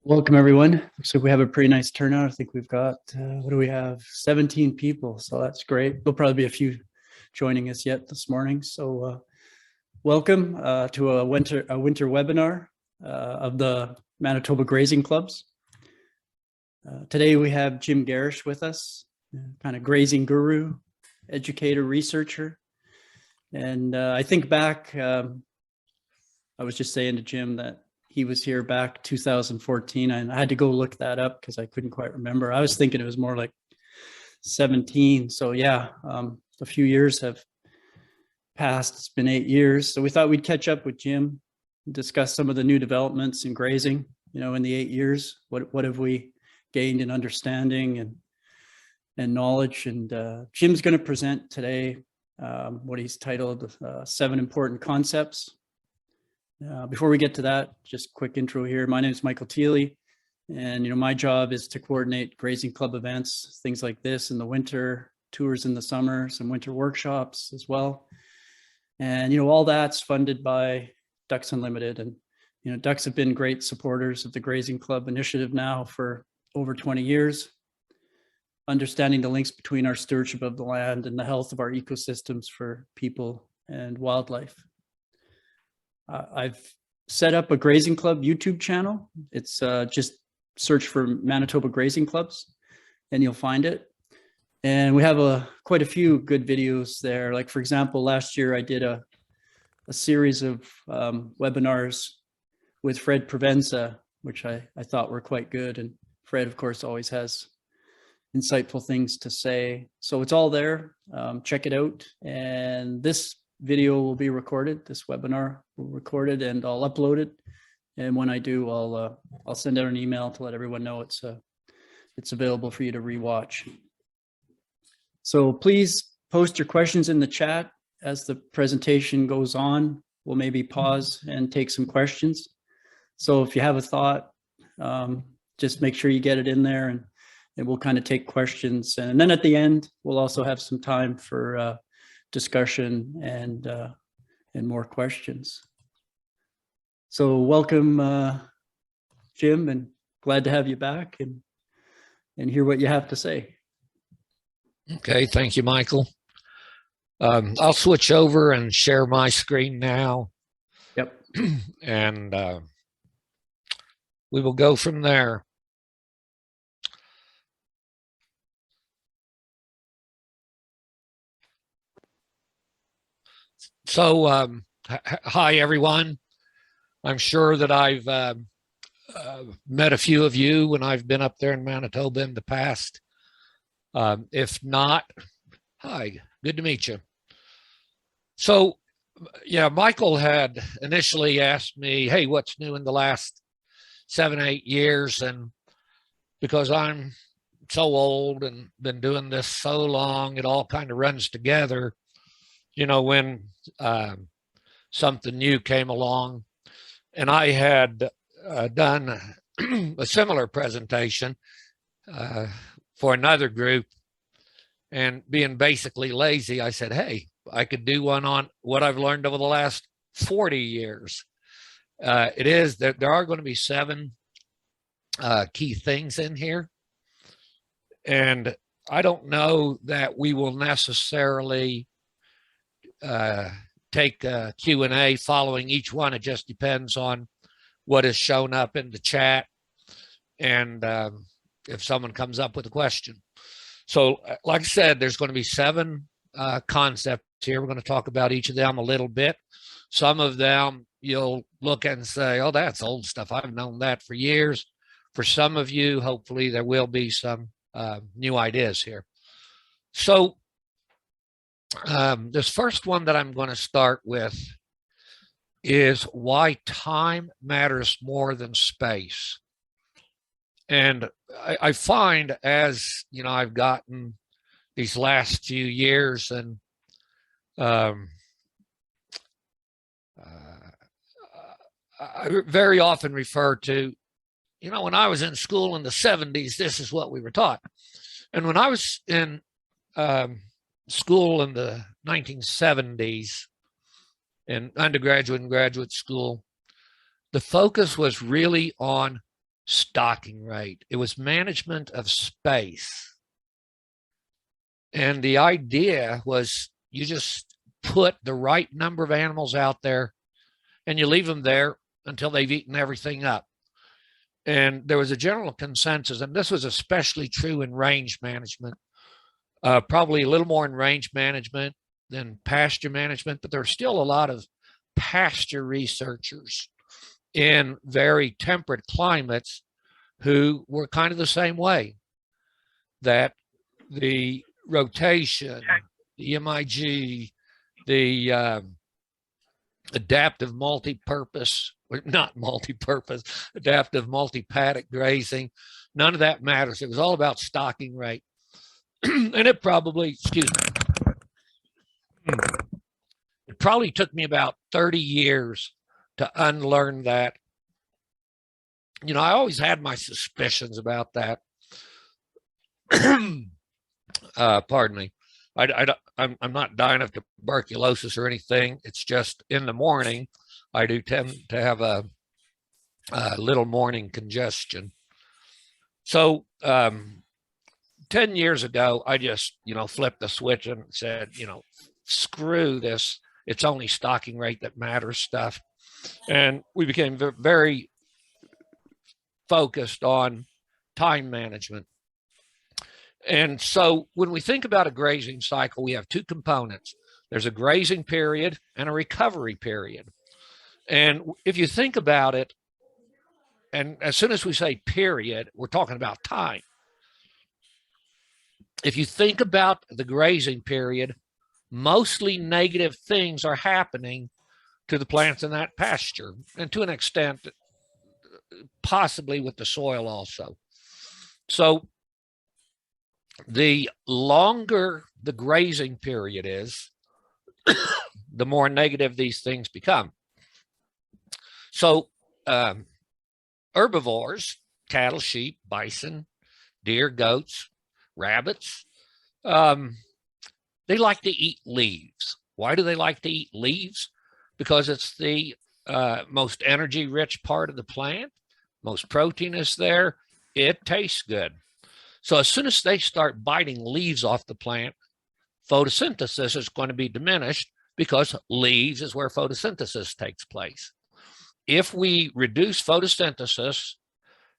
Welcome, everyone. Looks like we have a pretty nice turnout. I think we've got, what do we have? 17 people. So that's great. There'll probably be a few joining us yet this morning. So welcome to a winter webinar of the Manitoba Grazing Clubs. Today we have Jim Gerrish with us, kind of grazing guru, educator, researcher. And I think back, I was just saying to Jim that he was here back 2014, and I had to go look that up because I couldn't quite remember. I was thinking it was more like 17. So yeah, a few years have passed. It's been 8 years. So we thought we'd catch up with Jim and discuss some of the new developments in grazing, in the 8 years. What have we gained in understanding and knowledge? And Jim's going to present today what he's titled 7 Important Concepts. Before we get to that, just quick intro here. My name is Michael Thiele, and my job is to coordinate grazing club events, things like this in the winter, tours in the summer, some winter workshops as well. And all that's funded by Ducks Unlimited, and Ducks have been great supporters of the Grazing Club initiative now for over 20 years, understanding the links between our stewardship of the land and the health of our ecosystems for people and wildlife. I've set up a Grazing Club YouTube channel. It's just search for Manitoba Grazing Clubs and you'll find it. And we have quite a few good videos there. Like, for example, last year I did a series of webinars with Fred Provenza, which I thought were quite good. And Fred, of course, always has insightful things to say. So it's all there. Check it out. And this video will be recorded. This webinar will be recorded, and I'll upload it. And when I do, I'll send out an email to let everyone know it's available for you to rewatch. So please post your questions in the chat as the presentation goes on. We'll maybe pause and take some questions. So if you have a thought, just make sure you get it in there, and we'll kind of take questions. And then at the end, we'll also have some time for discussion and more questions. So welcome, Jim, and glad to have you back and hear what you have to say. Okay, thank you, Michael. I'll switch over and share my screen now. Yep. And we will go from there. So, hi, everyone. I'm sure that I've met a few of you when I've been up there in Manitoba in the past. If not, hi, good to meet you. So, yeah, Michael had initially asked me, hey, what's new in the last 7, 8 years? And because I'm so old and been doing this so long, it all kind of runs together. When something new came along, and I had done a similar presentation for another group, and being basically lazy, I said, hey, I could do one on what I've learned over the last 40 years. It is that there are going to be 7 key things in here, and I don't know that we will necessarily take a Q&A following each one. It just depends on what is shown up in the chat and if someone comes up with a question. So like I said, there's going to be 7 concepts here. We're going to talk about each of them a little bit. Some of them you'll look at and say, oh, that's old stuff. I've known that for years. For some of you, hopefully there will be some new ideas here. So this first one that I'm going to start with is why time matters more than space. And I find, as I've gotten these last few years, and I very often refer to, when I was in school in the 70s, this is what we were taught. And when I was in school in the 1970s, in undergraduate and graduate school, the focus was really on stocking rate. It was management of space. And the idea was you just put the right number of animals out there and you leave them there until they've eaten everything up. And there was a general consensus, and this was especially true in range management, probably a little more in range management than pasture management, but there are still a lot of pasture researchers in very temperate climates who were kind of the same way, that the rotation, the MIG, the adaptive multi-purpose, or not multi-purpose, adaptive multi-paddock grazing, none of that matters. It was all about stocking rate. And it probably, it probably took me about 30 years to unlearn that. You know, I always had my suspicions about that. Pardon me. I'm not dying of tuberculosis or anything. It's just in the morning, I do tend to have a little morning congestion. So 10 years ago, I just, flipped the switch and said, screw this. It's only stocking rate that matters stuff. And we became very focused on time management. And so when we think about a grazing cycle, we have two components. There's a grazing period and a recovery period. And if you think about it, and as soon as we say period, we're talking about time. If you think about the grazing period, mostly negative things are happening to the plants in that pasture, and to an extent, possibly with the soil also. So the longer the grazing period is, the more negative these things become. So herbivores, cattle, sheep, bison, deer, goats, rabbits, they like to eat leaves. Why do they like to eat leaves? Because it's the most energy-rich part of the plant. Most protein is there. It tastes good. So as soon as they start biting leaves off the plant, photosynthesis is going to be diminished, because leaves is where photosynthesis takes place. If we reduce photosynthesis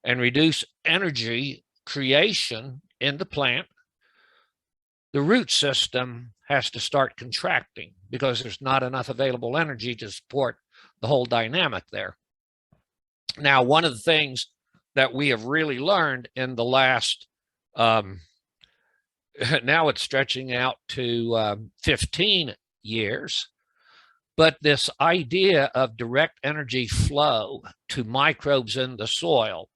and reduce energy creation in the plant, the root system has to start contracting because there's not enough available energy to support the whole dynamic there. Now, one of the things that we have really learned in the last, now it's stretching out to 15 years, but this idea of direct energy flow to microbes in the soil,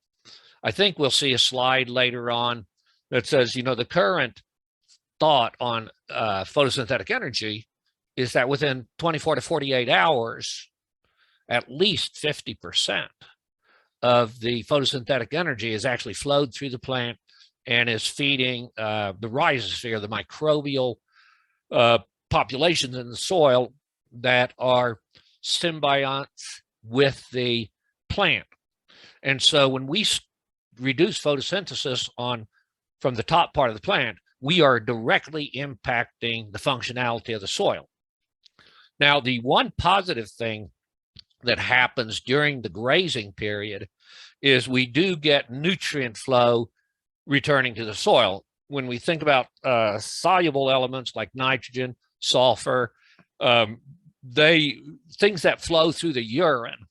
I think we'll see a slide later on that says, the current thought on photosynthetic energy is that within 24 to 48 hours, at least 50% of the photosynthetic energy is actually flowed through the plant and is feeding the rhizosphere, the microbial populations in the soil that are symbionts with the plant. And so when we reduce photosynthesis from the top part of the plant, we are directly impacting the functionality of the soil. Now, the one positive thing that happens during the grazing period is we do get nutrient flow returning to the soil. When we think about soluble elements like nitrogen, sulfur, things that flow through the urine,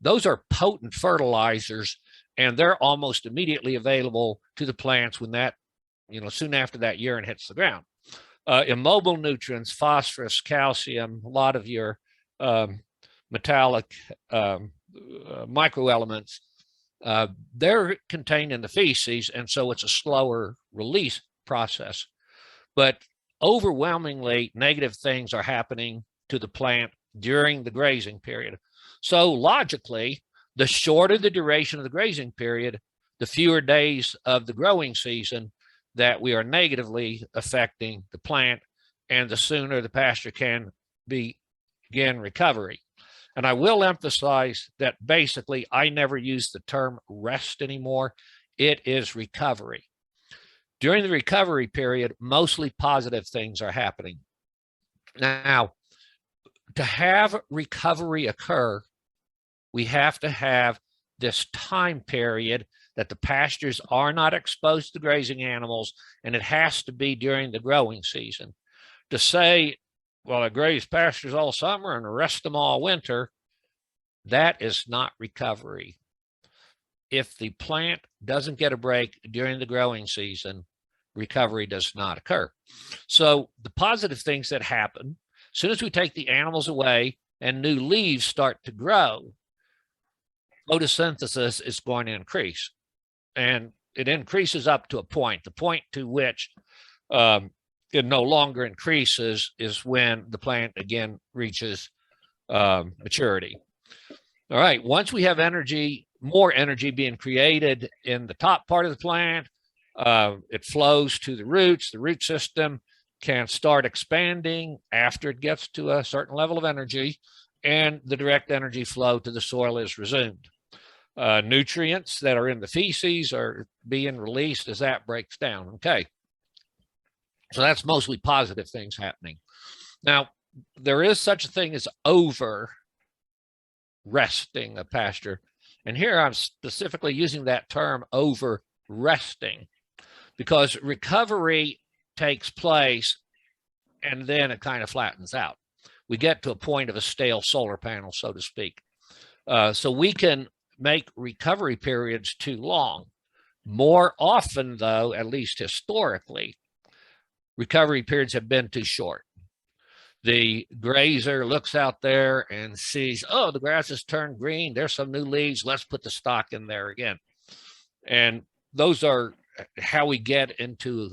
those are potent fertilizers, and they're almost immediately available to the plants when that, soon after that urine hits the ground. Immobile nutrients, phosphorus, calcium, a lot of your metallic microelements, they're contained in the feces, and so it's a slower release process. But overwhelmingly, negative things are happening to the plant during the grazing period. So logically, the shorter the duration of the grazing period, the fewer days of the growing season that we are negatively affecting the plant, and the sooner the pasture can begin recovery. And I will emphasize that basically I never use the term rest anymore. It is recovery. During the recovery period, mostly positive things are happening. Now, to have recovery occur, we have to have this time period that the pastures are not exposed to grazing animals, and it has to be during the growing season. To say, well, I graze pastures all summer and rest them all winter, that is not recovery. If the plant doesn't get a break during the growing season, recovery does not occur. So the positive things that happen, as soon as we take the animals away and new leaves start to grow, photosynthesis is going to increase. And it increases up to a point. The point to which it no longer increases is when the plant again reaches maturity. All right, once we have energy, more energy being created in the top part of the plant, it flows to the roots. The root system can start expanding after it gets to a certain level of energy, and the direct energy flow to the soil is resumed. Nutrients that are in the feces are being released as that breaks down. Okay. So that's mostly positive things happening. Now, there is such a thing as over resting a pasture. And here I'm specifically using that term over resting because recovery takes place and then it kind of flattens out. We get to a point of a stale solar panel, so to speak. So we can make recovery periods too long. More often, though, at least historically, recovery periods have been too short. The grazer looks out there and sees, oh, the grass has turned green. There's some new leaves. Let's put the stock in there again. And those are how we get into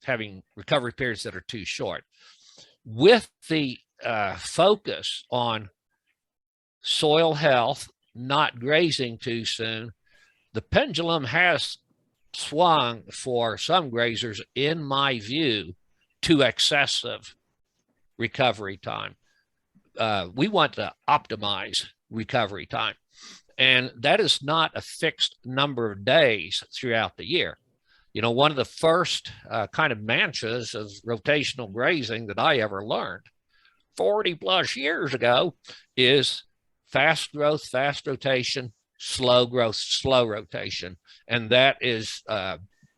having recovery periods that are too short. With the focus on soil health, not grazing too soon, the pendulum has swung for some grazers, in my view, to excessive recovery time. We want to optimize recovery time, and that is not a fixed number of days throughout the year. You know, one of the first kind of mantras of rotational grazing that I ever learned 40 plus years ago is fast growth, fast rotation, slow growth, slow rotation. And that is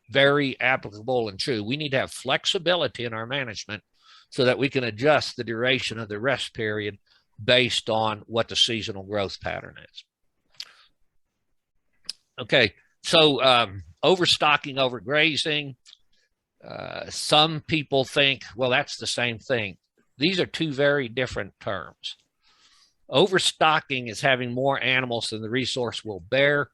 very applicable and true. We need to have flexibility in our management so that we can adjust the duration of the rest period based on what the seasonal growth pattern is. Okay, so overstocking, overgrazing. Some people think, well, that's the same thing. These are two very different terms. Overstocking is having more animals than the resource will bear.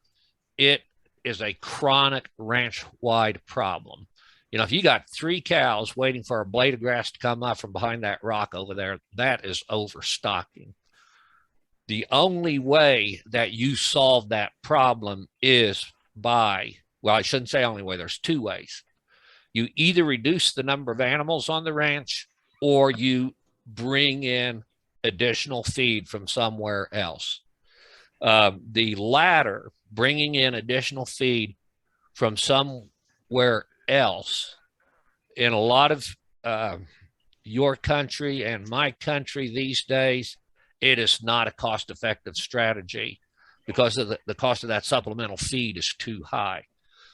It is a chronic ranch-wide problem. You know, if you got 3 cows waiting for a blade of grass to come up from behind that rock over there, that is overstocking. The only way that you solve that problem is by, well, I shouldn't say only way, there's 2 ways. You either reduce the number of animals on the ranch or you bring in additional feed from somewhere else. The latter, bringing in additional feed from somewhere else, in a lot of your country and my country these days, it is not a cost-effective strategy because of the cost of that supplemental feed is too high.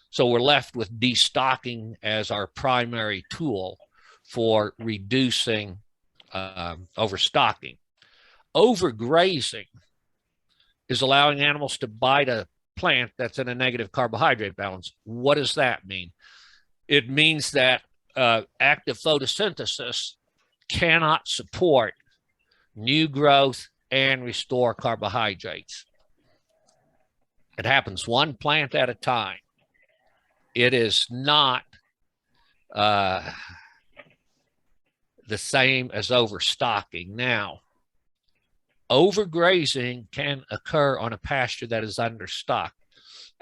So we're left with destocking as our primary tool for reducing overstocking. Overgrazing is allowing animals to bite a plant that's in a negative carbohydrate balance. What does that mean? It means that active photosynthesis cannot support new growth and restore carbohydrates. It happens one plant at a time. It is not the same as overstocking. Now, overgrazing can occur on a pasture that is understocked.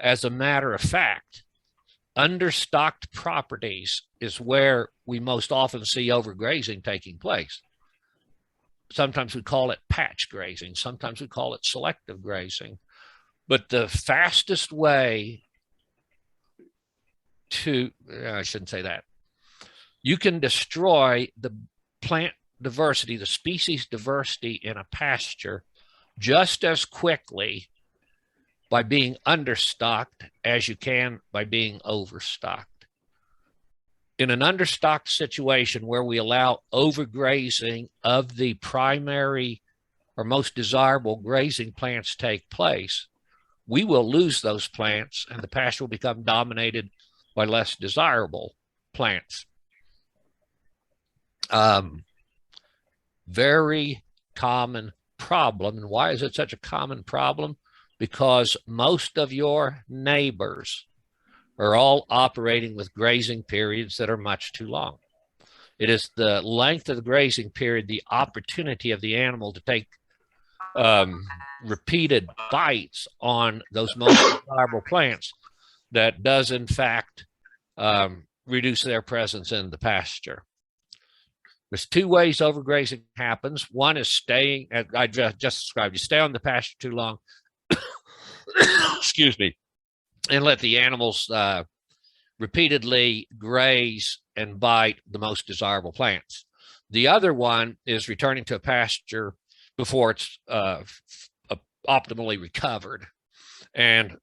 As a matter of fact, understocked properties is where we most often see overgrazing taking place. Sometimes we call it patch grazing. Sometimes we call it selective grazing. But the fastest way to, I shouldn't say that. You can destroy the plant diversity, the species diversity in a pasture just as quickly by being understocked as you can by being overstocked. In an understocked situation where we allow overgrazing of the primary or most desirable grazing plants take place, we will lose those plants and the pasture will become dominated by less desirable plants. Very common problem. And why is it such a common problem? Because most of your neighbors are all operating with grazing periods that are much too long. It is the length of the grazing period, the opportunity of the animal to take repeated bites on those most desirable plants that does in fact reduce their presence in the pasture. There's two ways overgrazing happens. One is staying, as I just described, you stay on the pasture too long, excuse me, and let the animals repeatedly graze and bite the most desirable plants. The other one is returning to a pasture before it's optimally recovered. And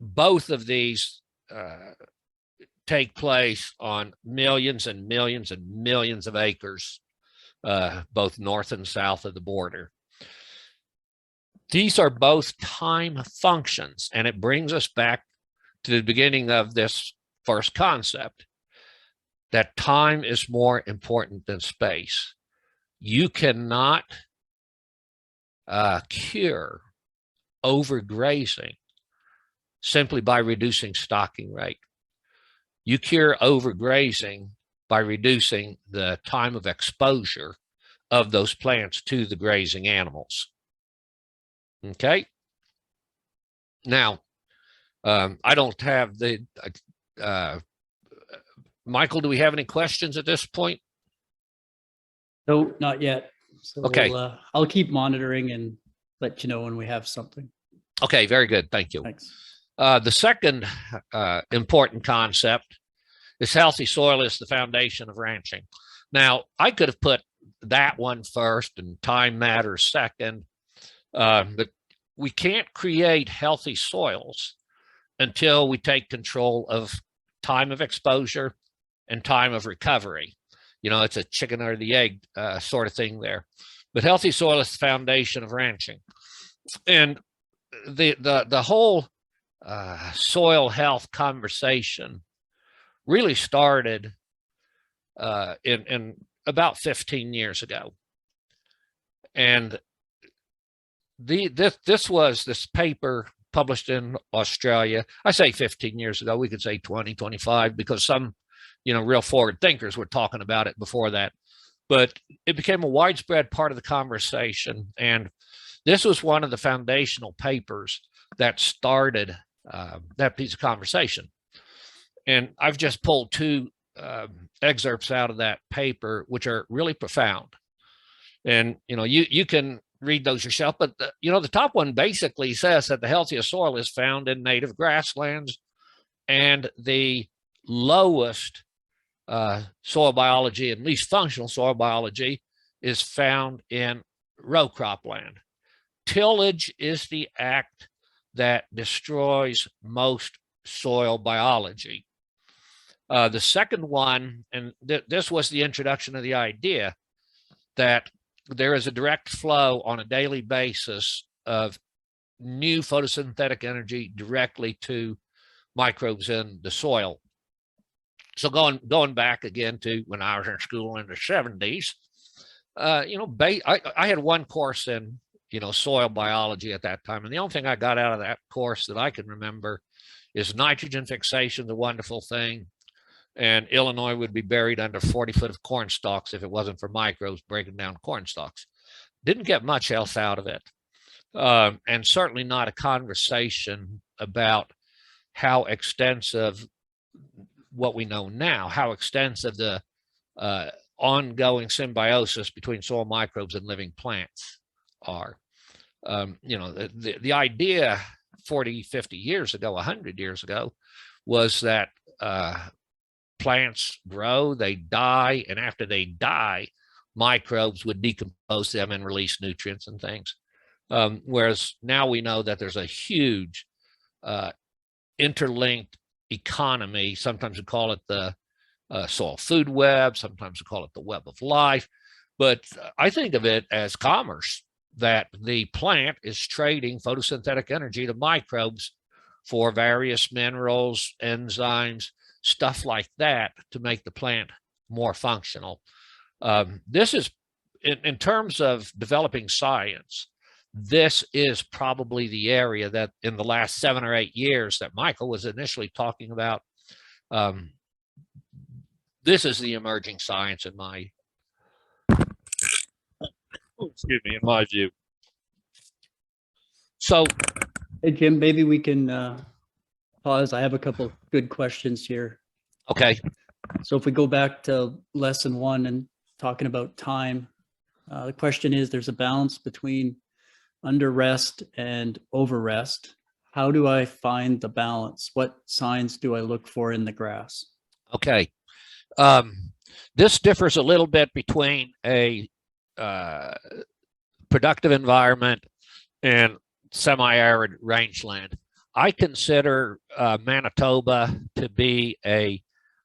both of these take place on millions and millions and millions of acres, both north and south of the border. These are both time functions, and it brings us back to the beginning of this first concept, that time is more important than space. You cannot cure overgrazing simply by reducing stocking rate. You cure overgrazing by reducing the time of exposure of those plants to the grazing animals. Okay. Now, I don't have the, Michael, do we have any questions at this point? No, not yet. So okay. I'll keep monitoring and let you know when we have something. Okay, very good. Thank you. Thanks. The second important concept is healthy soil is the foundation of ranching. Now, I could have put that one first and time matters second, but we can't create healthy soils until we take control of time of exposure and time of recovery. You know, it's a chicken or the egg sort of thing there. But healthy soil is the foundation of ranching. And the whole soil health conversation really started in about 15 years ago. And this paper published in Australia, I say 15 years ago, we could say 20, 25, because some, real forward thinkers were talking about it before that. But it became a widespread part of the conversation. And this was one of the foundational papers that started that piece of conversation. And I've just pulled two excerpts out of that paper, which are really profound. And, you can read those yourself, but the top one basically says that the healthiest soil is found in native grasslands, and the lowest soil biology and least functional soil biology is found in row crop land. Tillage is the act that destroys most soil biology. The second one, and this was the introduction of the idea that there is a direct flow on a daily basis of new photosynthetic energy directly to microbes in the soil. So going back again to when I was in school in the 70s, I had one course in, soil biology at that time. And the only thing I got out of that course that I can remember is nitrogen fixation, the wonderful thing. And Illinois would be buried under 40 foot of corn stalks if it wasn't for microbes breaking down corn stalks. Didn't get much else out of it. And certainly not a conversation about how extensive what we know now, how extensive the ongoing symbiosis between soil microbes and living plants are. The idea 40, 50 years ago, 100 years ago, was that plants grow, they die, and after they die, microbes would decompose them and release nutrients and things. Whereas now we know that there's a huge interlinked economy. Sometimes we call it the soil food web, sometimes we call it the web of life. But I think of it as commerce, that the plant is trading photosynthetic energy to microbes for various minerals, enzymes, stuff like that to make the plant more functional. This is, in terms of developing science, this is probably the area that in the last 7 or 8 years that Michael was initially talking about. This is the emerging science in my in my view. So, Hey, Jim, maybe we can pause. I have a couple good questions here. okay. So if we go back to lesson 1 and talking about time, the question is, there's a balance between under rest and over rest. How do I find the balance? What signs do I look for in the grass? Okay. This differs a little bit between a productive environment and semi-arid rangeland. I consider Manitoba to be a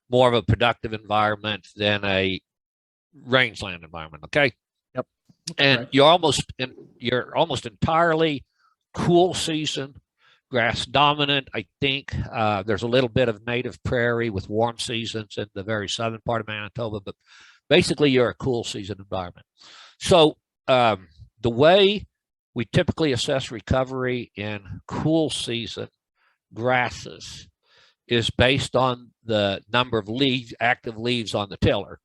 more of a productive environment than a rangeland environment. Okay. Yep. And right. you're almost entirely cool season, grass dominant. I think there's a little bit of native prairie with warm seasons in the very southern part of Manitoba, but basically you're a cool season environment. So the way we typically assess recovery in cool season grasses is based on the number of leaves, active leaves on the tiller.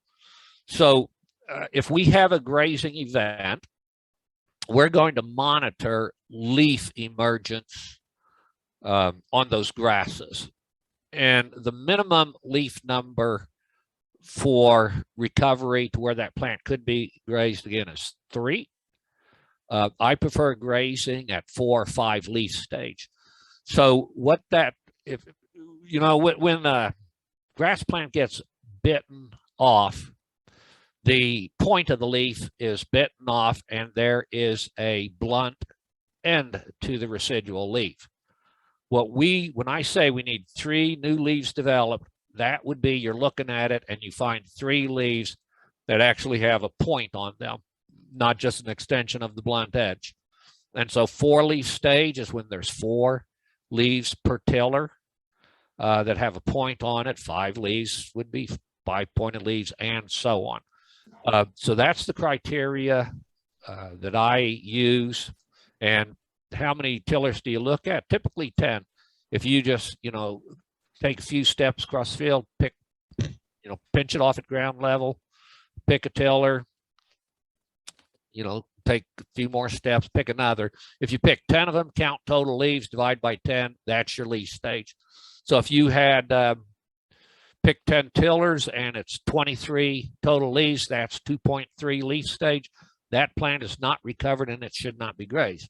So if we have a grazing event, we're going to monitor leaf emergence on those grasses. And the minimum leaf number for recovery to where that plant could be grazed again is 3. I prefer grazing at 4 or 5 leaf stage. So what that, if you know, when a grass plant gets bitten off, the point of the leaf is bitten off and there is a blunt end to the residual leaf. When I say we need 3 new leaves developed, that would be you're looking at it and you find 3 leaves that actually have a point on them, not just an extension of the blunt edge. And so 4 leaf stage is when there's 4 leaves per tiller that have a point on it. 5 leaves would be 5 pointed leaves, and so on. So that's the criteria that I use. And how many tillers do you look at? Typically 10. If you just, take a few steps across the field, pinch it off at ground level, pick a tiller, take a few more steps, pick another. If you pick 10 of them, count total leaves, divide by 10, that's your leaf stage. So if you had picked 10 tillers and it's 23 total leaves, that's 2.3 leaf stage. That plant is not recovered and it should not be grazed.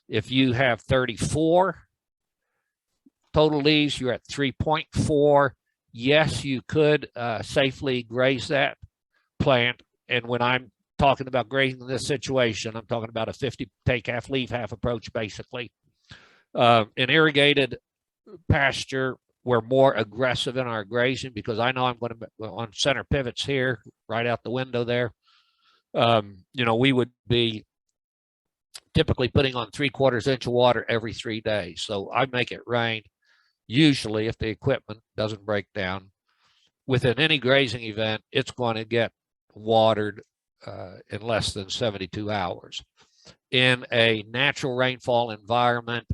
If you have 34 total leaves, you're at 3.4. Yes, you could safely graze that plant. And when I'm talking about grazing in this situation, I'm talking about a 50 take half, leave half approach, basically. In irrigated pasture, we're more aggressive in our grazing because I know I'm going to on center pivots here, right out the window there. We would be typically putting on 3/4 inch of water every 3 days. So I make it rain, usually if the equipment doesn't break down. Within any grazing event, it's going to get watered in less than 72 hours. In a natural rainfall environment,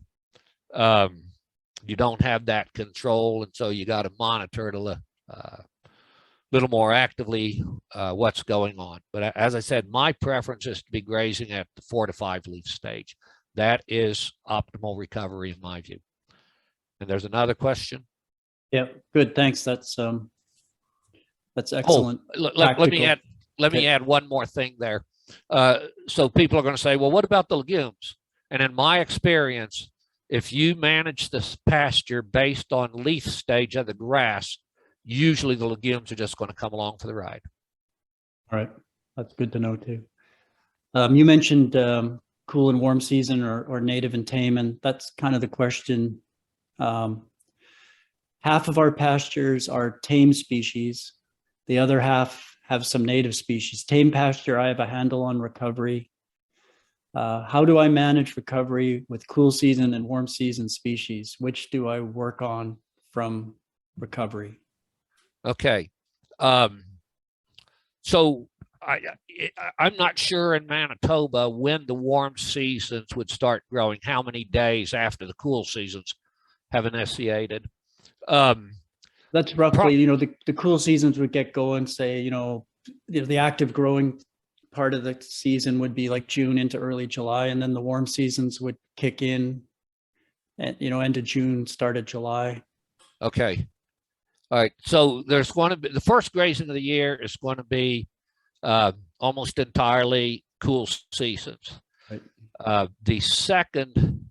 you don't have that control, and so you got to monitor it a little more actively what's going on. But as I said, my preference is to be grazing at the 4 to 5 leaf stage. That is optimal recovery in my view. And there's another question. Yeah, good. Thanks. That's excellent. Let me add. let me add one more thing there. So people are going to say, well, what about the legumes? And in my experience, if you manage this pasture based on leaf stage of the grass, usually the legumes are just going to come along for the ride. All right. That's good to know too. You mentioned cool and warm season or native and tame, and that's kind of the question. Half of our pastures are tame species. The other half have some native species. Tame pasture, I have a handle on recovery. How do I manage recovery with cool season and warm season species? Which do I work on from recovery? Okay. So I'm not sure in Manitoba when the warm seasons would start growing, how many days after the cool seasons have initiated. That's roughly, the cool seasons would get going, say, the active growing part of the season would be like June into early July, and then the warm seasons would kick in at, end of June, start of July. Okay. All right. So there's going to be the first grazing of the year is going to be almost entirely cool seasons. Right. The second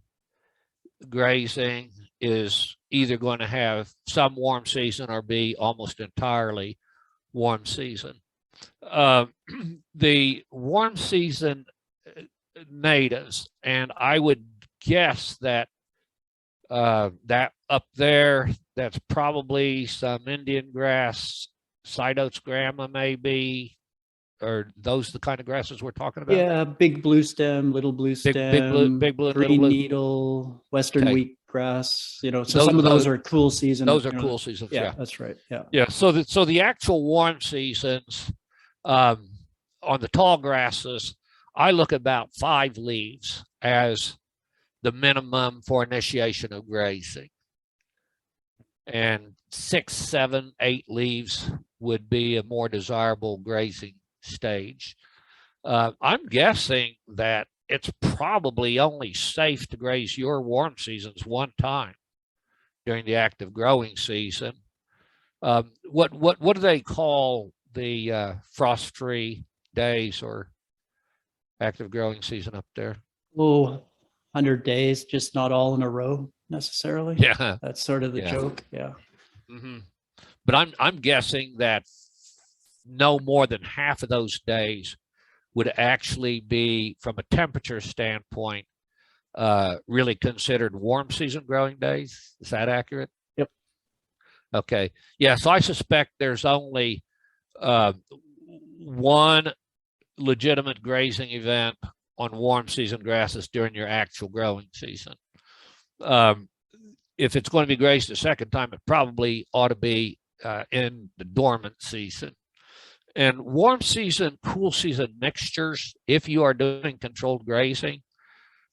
grazing is either going to have some warm season or be almost entirely warm season. The warm season natives, and I would guess that that up there, that's probably some Indian grass, Cytosgramma maybe, or those the kind of grasses we're talking about? Yeah, big blue stem, little blue stem, big blue, green little blue needle, western wheatgrass. So some of those are cool season. Those are cool seasons. Yeah, that's right. Yeah. Yeah. So the actual warm seasons on the tall grasses, I look about 5 leaves as the minimum for initiation of grazing, and 6, 7, 8 leaves would be a more desirable grazing stage. I'm guessing that it's probably only safe to graze your warm seasons one time during the active growing season. What do they call the frost-free days or active growing season up there? Oh, 100 days, just not all in a row necessarily. Yeah, that's sort of the joke. Yeah. Mm-hmm. But I'm guessing that no more than half of those days would actually be, from a temperature standpoint, really considered warm season growing days. Is that accurate? Yep. Okay. Yeah. So I suspect there's only one legitimate grazing event on warm season grasses during your actual growing season. If it's going to be grazed a second time, it probably ought to be in the dormant season. And warm season, cool season mixtures, if you are doing controlled grazing,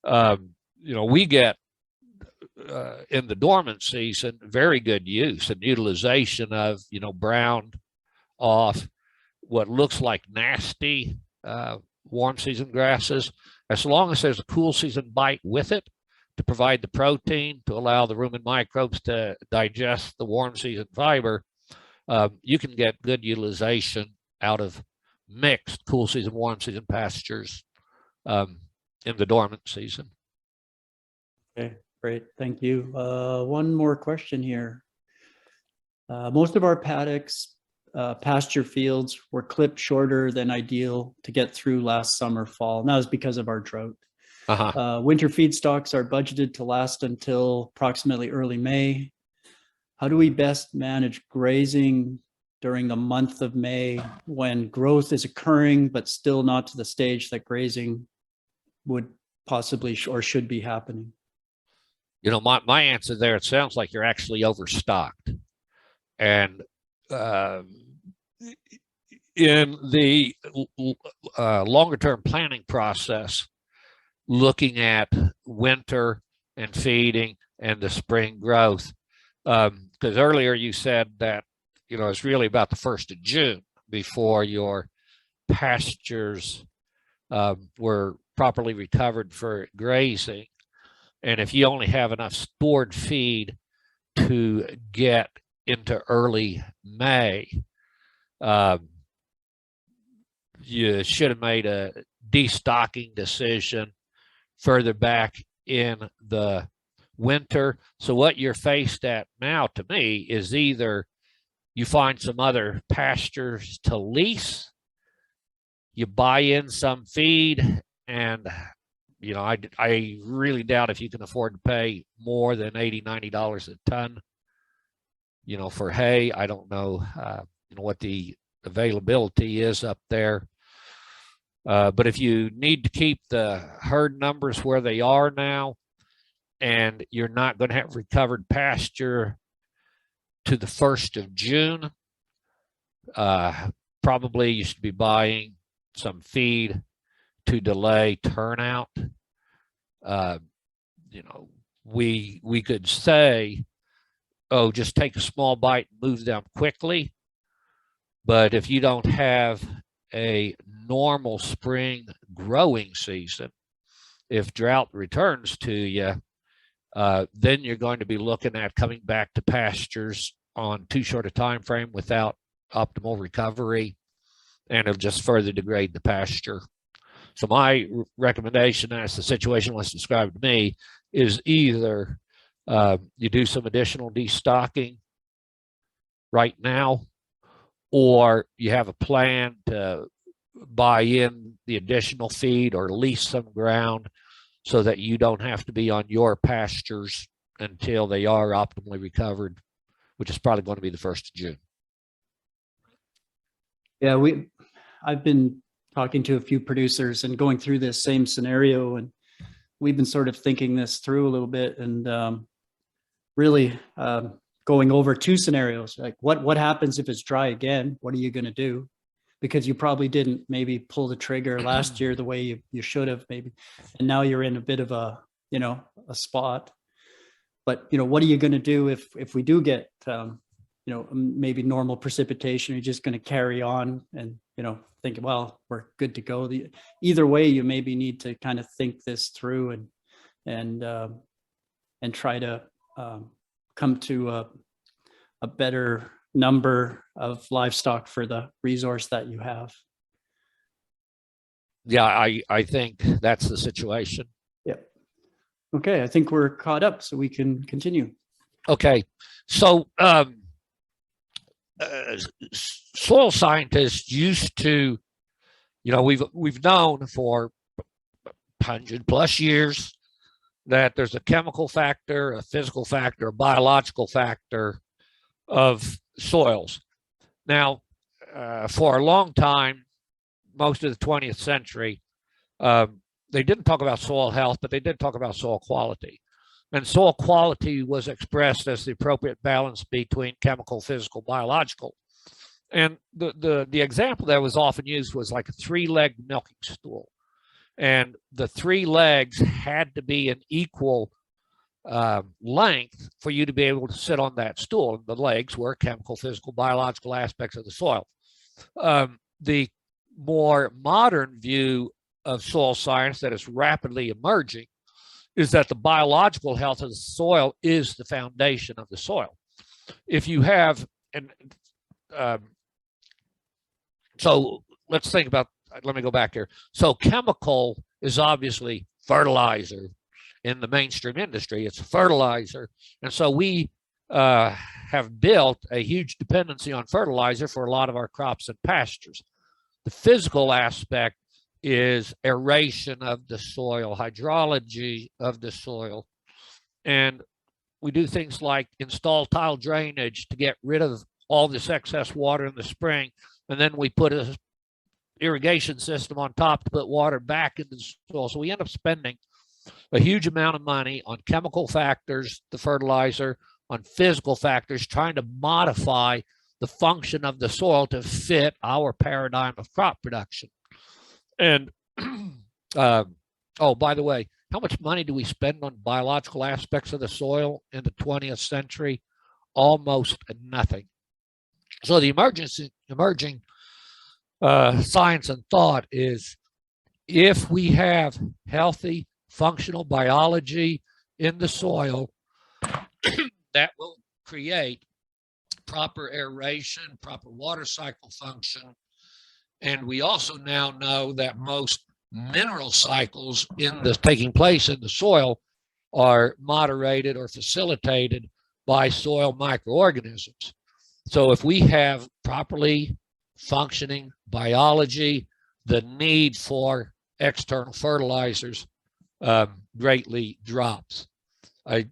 we get in the dormant season very good use and utilization of, browned off what looks like nasty warm season grasses, as long as there's a cool season bite with it to provide the protein to allow the rumen microbes to digest the warm season fiber. You can get good utilization out of mixed cool season, warm season pastures in the dormant season. Okay, great. Thank you. One more question here. Most of our paddocks, pasture fields were clipped shorter than ideal to get through last summer, fall. And that was because of our drought. Winter feed stocks are budgeted to last until approximately early May. How do we best manage grazing during the month of May when growth is occurring, but still not to the stage that grazing would possibly or should be happening? My answer there, it sounds like you're actually overstocked. And in the longer term planning process, looking at winter and feeding and the spring growth, because earlier you said that it's really about the 1st of June before your pastures were properly recovered for grazing. And if you only have enough stored feed to get into early May, you should have made a destocking decision further back in the winter. So what you're faced at now, to me, is either you find some other pastures to lease, you buy in some feed, and I really doubt if you can afford to pay more than $80-90 a ton, for hay. I don't know, what the availability is up there. But if you need to keep the herd numbers where they are now, and you're not going to have recovered pasture to the 1st of June, probably you should be buying some feed to delay turnout. We could say, oh, just take a small bite and move them quickly. But if you don't have a normal spring growing season, if drought returns to you, then you're going to be looking at coming back to pastures on too short a time frame without optimal recovery, and it'll just further degrade the pasture. So my recommendation, as the situation was described to me, is either you do some additional destocking right now, or you have a plan to buy in the additional feed or lease some ground so that you don't have to be on your pastures until they are optimally recovered, which is probably going to be the 1st of June. Yeah, I've been talking to a few producers and going through this same scenario, and we've been sort of thinking this through a little bit, and really going over 2 scenarios. Like what happens if it's dry again? What are you going to do? Because you probably didn't maybe pull the trigger last year the way you should have, maybe, and now you're in a bit of a spot. But what are you going to do if we do get maybe normal precipitation? You're just going to carry on and think, well, we're good to go. Either way, you maybe need to kind of think this through and try to come to a better number of livestock for the resource that you have. Yeah, I think that's the situation. Yep. Okay, I think we're caught up, so we can continue. Okay, so soil scientists used to, we've known for 100+ years that there's a chemical factor, a physical factor, a biological factor of soils. Now, for a long time, most of the 20th century, they didn't talk about soil health, but they did talk about soil quality. And soil quality was expressed as the appropriate balance between chemical, physical, biological. And the example that was often used was like a 3-legged milking stool. And the 3 legs had to be an equal length for you to be able to sit on that stool. And the legs were chemical, physical, biological aspects of the soil. The more modern view of soil science that is rapidly emerging is that the biological health of the soil is the foundation of the soil. If you have, so let's think about, let me go back here. So chemical is obviously fertilizer. In the mainstream industry, it's fertilizer. And so we have built a huge dependency on fertilizer for a lot of our crops and pastures. The physical aspect is aeration of the soil, hydrology of the soil. And we do things like install tile drainage to get rid of all this excess water in the spring. And then we put a irrigation system on top to put water back into the soil. So we end up spending a huge amount of money on chemical factors, the fertilizer, on physical factors, trying to modify the function of the soil to fit our paradigm of crop production. And, oh, by the way, how much money do we spend on biological aspects of the soil in the 20th century? Almost nothing. So the emerging science and thought is, if we have healthy, functional biology in the soil, that will create proper aeration, proper water cycle function, And we also now know that most mineral cycles taking place in the soil are moderated or facilitated by soil microorganisms. So if we have properly functioning biology, the need for external fertilizers greatly drops. I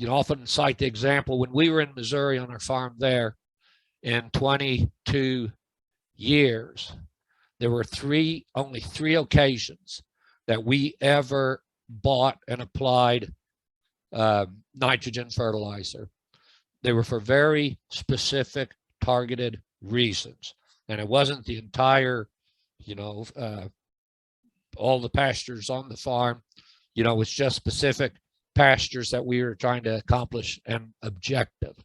often cite the example when we were in Missouri on our farm there in 22 years, there were only three occasions that we ever bought and applied nitrogen fertilizer. They were for very specific, targeted reasons. And it wasn't the entire, all the pastures on the farm. It's just specific pastures that we were trying to accomplish an objective.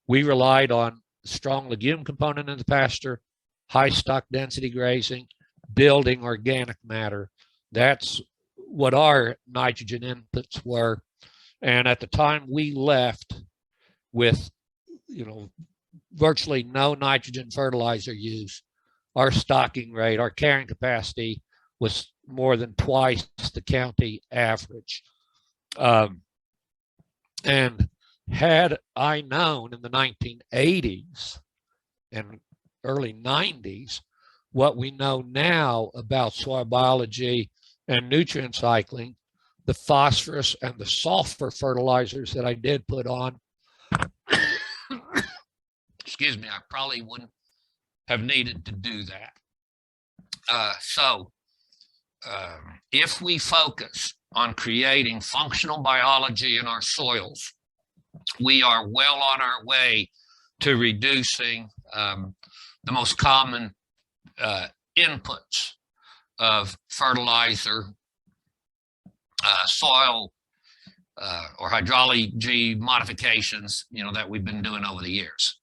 We relied on strong legume component in the pasture, high stock density grazing, building organic matter. That's what our nitrogen inputs were. And at the time we left with, virtually no nitrogen fertilizer use, our stocking rate, our carrying capacity was more than twice the county average. And had I known in the 1980s and early 90s what we know now about soil biology and nutrient cycling, the phosphorus and the sulfur fertilizers that I did put on, excuse me, I probably wouldn't have needed to do that. If we focus on creating functional biology in our soils, we are well on our way to reducing the most common inputs of fertilizer, soil, or hydrology modifications, that we've been doing over the years.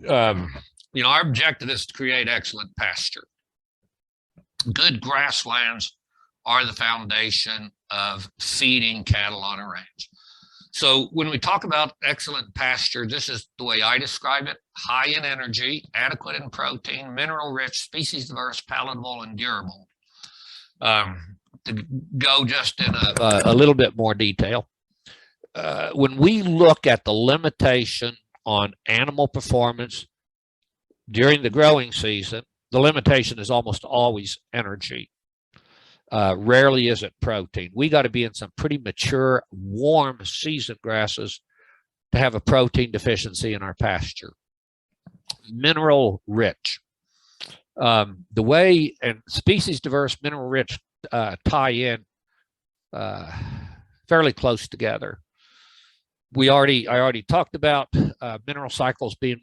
Our objective is to create excellent pasture. Good grasslands are the foundation of feeding cattle on a range. So when we talk about excellent pasture, this is the way I describe it: high in energy, adequate in protein, mineral rich, species diverse, palatable, and durable. To go just in a little bit more detail, when we look at the limitation on animal performance during the growing season, the limitation is almost always energy. Rarely is it protein. We got to be in some pretty mature, warm season grasses to have a protein deficiency in our pasture. Mineral rich. The way and species diverse, mineral rich tie in fairly close together. I already talked about mineral cycles being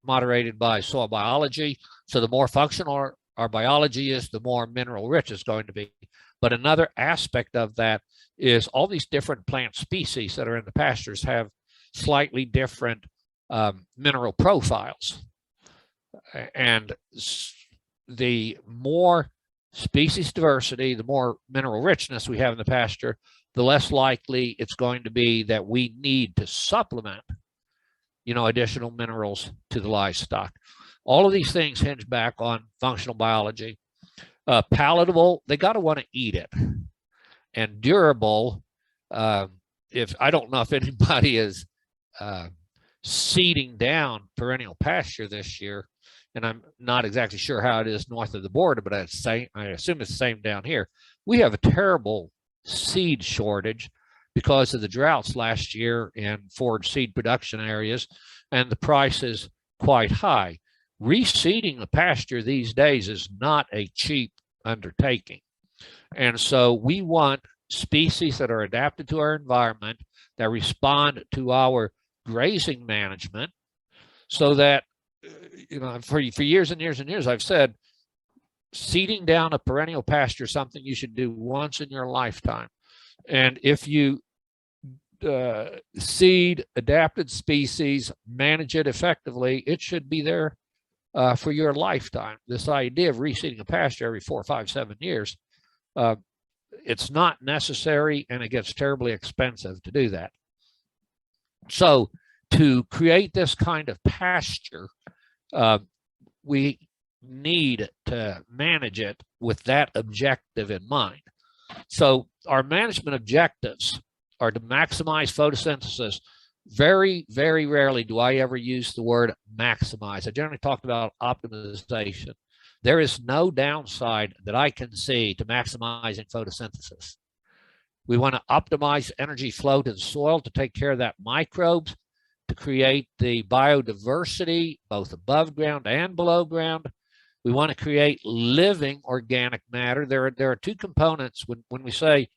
moderated by soil biology. So the more functional our biology is, the more mineral rich it's going to be. But another aspect of that is all these different plant species that are in the pastures have slightly different mineral profiles. And the more species diversity, the more mineral richness we have in the pasture, the less likely it's going to be that we need to supplement, additional minerals to the livestock. All of these things hinge back on functional biology. Palatable, they got to want to eat it. And durable, if I don't know if anybody is seeding down perennial pasture this year, and I'm not exactly sure how it is north of the border, but I assume it's the same down here. We have a terrible seed shortage because of the droughts last year in forage seed production areas, and the price is quite high. Reseeding the pasture these days is not a cheap undertaking. And so we want species that are adapted to our environment, that respond to our grazing management, so that, for years and years and years, I've said, seeding down a perennial pasture is something you should do once in your lifetime. And if you seed adapted species, manage it effectively, it should be there for your lifetime. This idea of reseeding a pasture every 4, 5, 7 years, it's not necessary, and it gets terribly expensive to do that. So to create this kind of pasture, we need to manage it with that objective in mind. So our management objectives are to maximize photosynthesis. Very, very rarely do I ever use the word maximize. I generally talk about optimization. There is no downside that I can see to maximizing photosynthesis. We want to optimize energy flow to the soil to take care of that microbes, to create the biodiversity, both above ground and below ground. We want to create living organic matter. There are two components when we say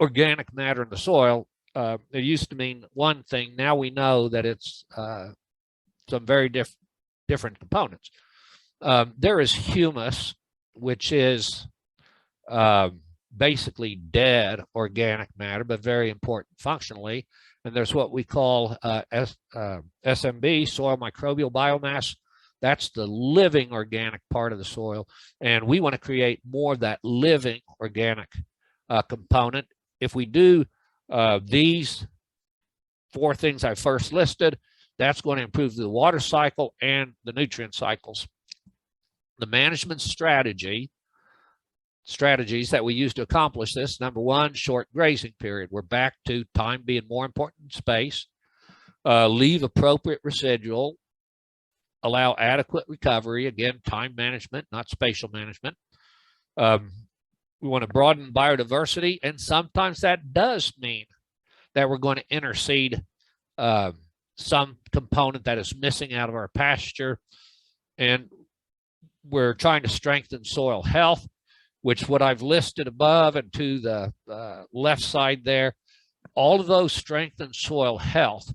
organic matter in the soil. It used to mean one thing. Now we know that it's some very different components. There is humus, which is basically dead organic matter, but very important functionally. And there's what we call SMB, soil microbial biomass. That's the living organic part of the soil. And we want to create more of that living organic component. If we do these four things I first listed, that's going to improve the water cycle and the nutrient cycles. The management strategies that we use to accomplish this: number one, short grazing period. We're back to time being more important than space. Leave appropriate residual. Allow adequate recovery. Again, time management, not spatial management. We want to broaden biodiversity, and sometimes that does mean that we're going to interseed some component that is missing out of our pasture, and we're trying to strengthen soil health, which what I've listed above and to the left side there, all of those strengthen soil health,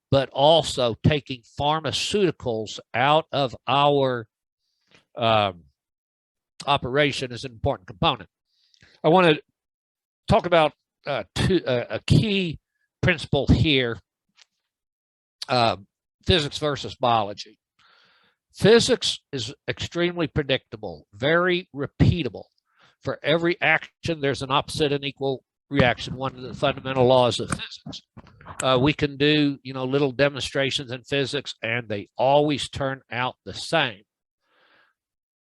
but also taking pharmaceuticals out of our operation is an important component. I want to talk about a key principle here, physics versus biology. Physics is extremely predictable, very repeatable. For every action, there's an opposite and equal reaction, one of the fundamental laws of physics. We can do, little demonstrations in physics, and they always turn out the same.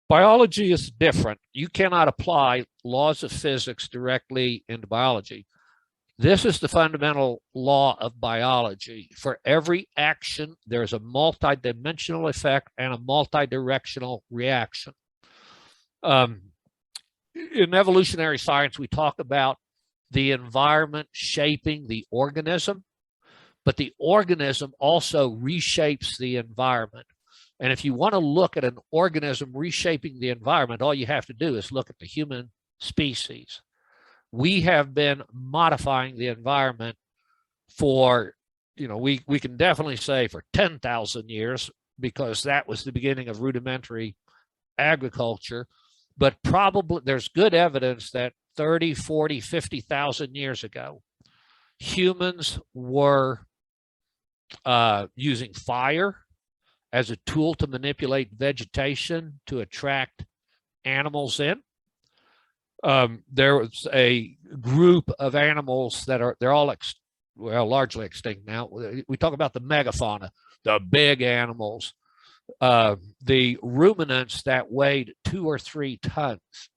Biology is different. You cannot apply laws of physics directly into biology. This is the fundamental law of biology. For every action, there's a multidimensional effect and a multidirectional reaction. In evolutionary science, we talk about the environment shaping the organism, but the organism also reshapes the environment. And if you want to look at an organism reshaping the environment, all you have to do is look at the human species. We have been modifying the environment for, we can definitely say for 10,000 years, because that was the beginning of rudimentary agriculture. But probably there's good evidence that 30, 40, 50,000 years ago, humans were using fire as a tool to manipulate vegetation to attract animals in. There was a group of animals that they're all largely extinct now. We talk about the megafauna, the big animals, the ruminants that weighed 2 or 3 tons,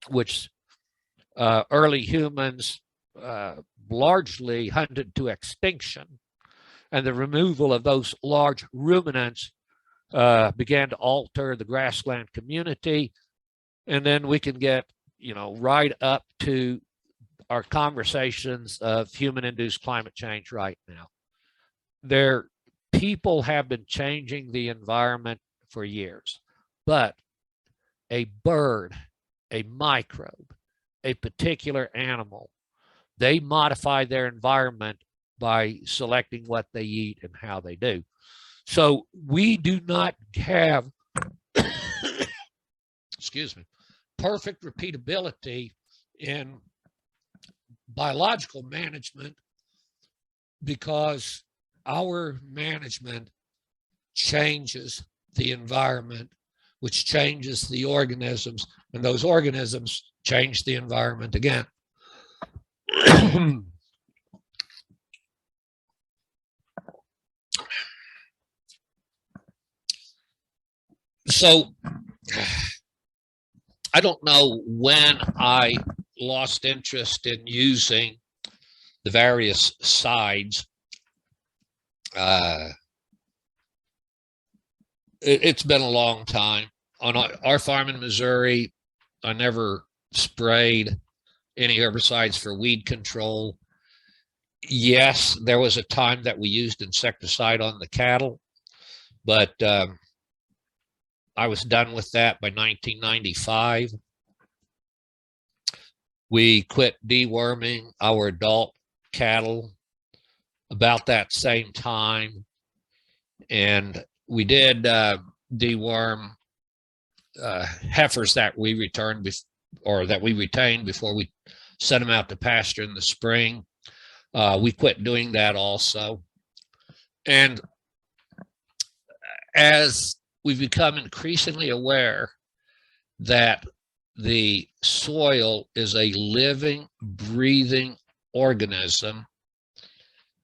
which early humans largely hunted to extinction. And the removal of those large ruminants began to alter the grassland community. And then we can get, right up to our conversations of human-induced climate change right now. People have been changing the environment for years, but a bird, a microbe, a particular animal, they modify their environment by selecting what they eat and how they do. So we do not have, excuse me, perfect repeatability in biological management, because our management changes the environment, which changes the organisms, and those organisms change the environment again. So I don't know when I lost interest in using the various sides. It's been a long time. On our farm in Missouri, I never sprayed any herbicides for weed control. Yes, there was a time that we used insecticide on the cattle, but I was done with that by 1995. We quit deworming our adult cattle about that same time. And we did deworm heifers that we returned that we retained before we sent them out to pasture in the spring. We quit doing that also. And as we've become increasingly aware that the soil is a living, breathing organism,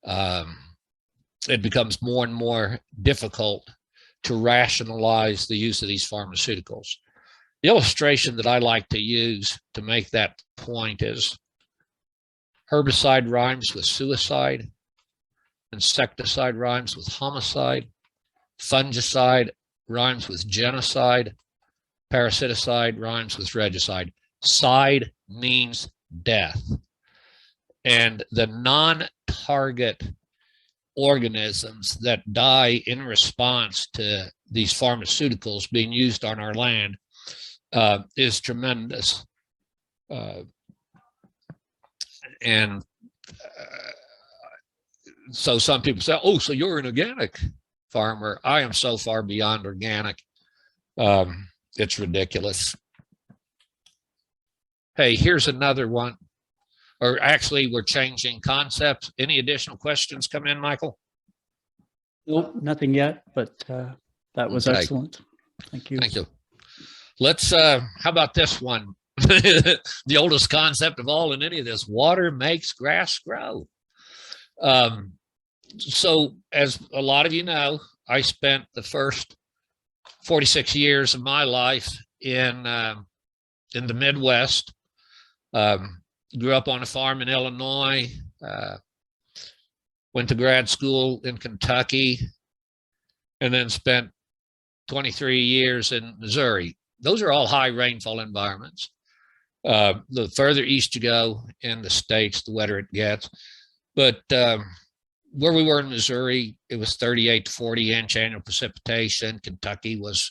it becomes more and more difficult to rationalize the use of these pharmaceuticals. The illustration that I like to use to make that point is herbicide rhymes with suicide, insecticide rhymes with homicide, fungicide rhymes with genocide, parasiticide rhymes with regicide. Side means death. And the non-target organisms that die in response to these pharmaceuticals being used on our land is tremendous. So some people say, oh, so you're an organic farmer. I am so far beyond organic. It's ridiculous. Hey, here's another one. Or actually, we're changing concepts. Any additional questions come in, Michael? Nope, nothing yet, but that was excellent. Thank you. Thank you. Let's, how about this one? The oldest concept of all in any of this: water makes grass grow. So as a lot of you know, I spent the first 46 years of my life in the Midwest. Grew up on a farm in Illinois, went to grad school in Kentucky, and then spent 23 years in Missouri. Those are all high rainfall environments. The further east you go in the states, the wetter it gets. But where we were in Missouri, it was 38 to 40 inch annual precipitation. Kentucky was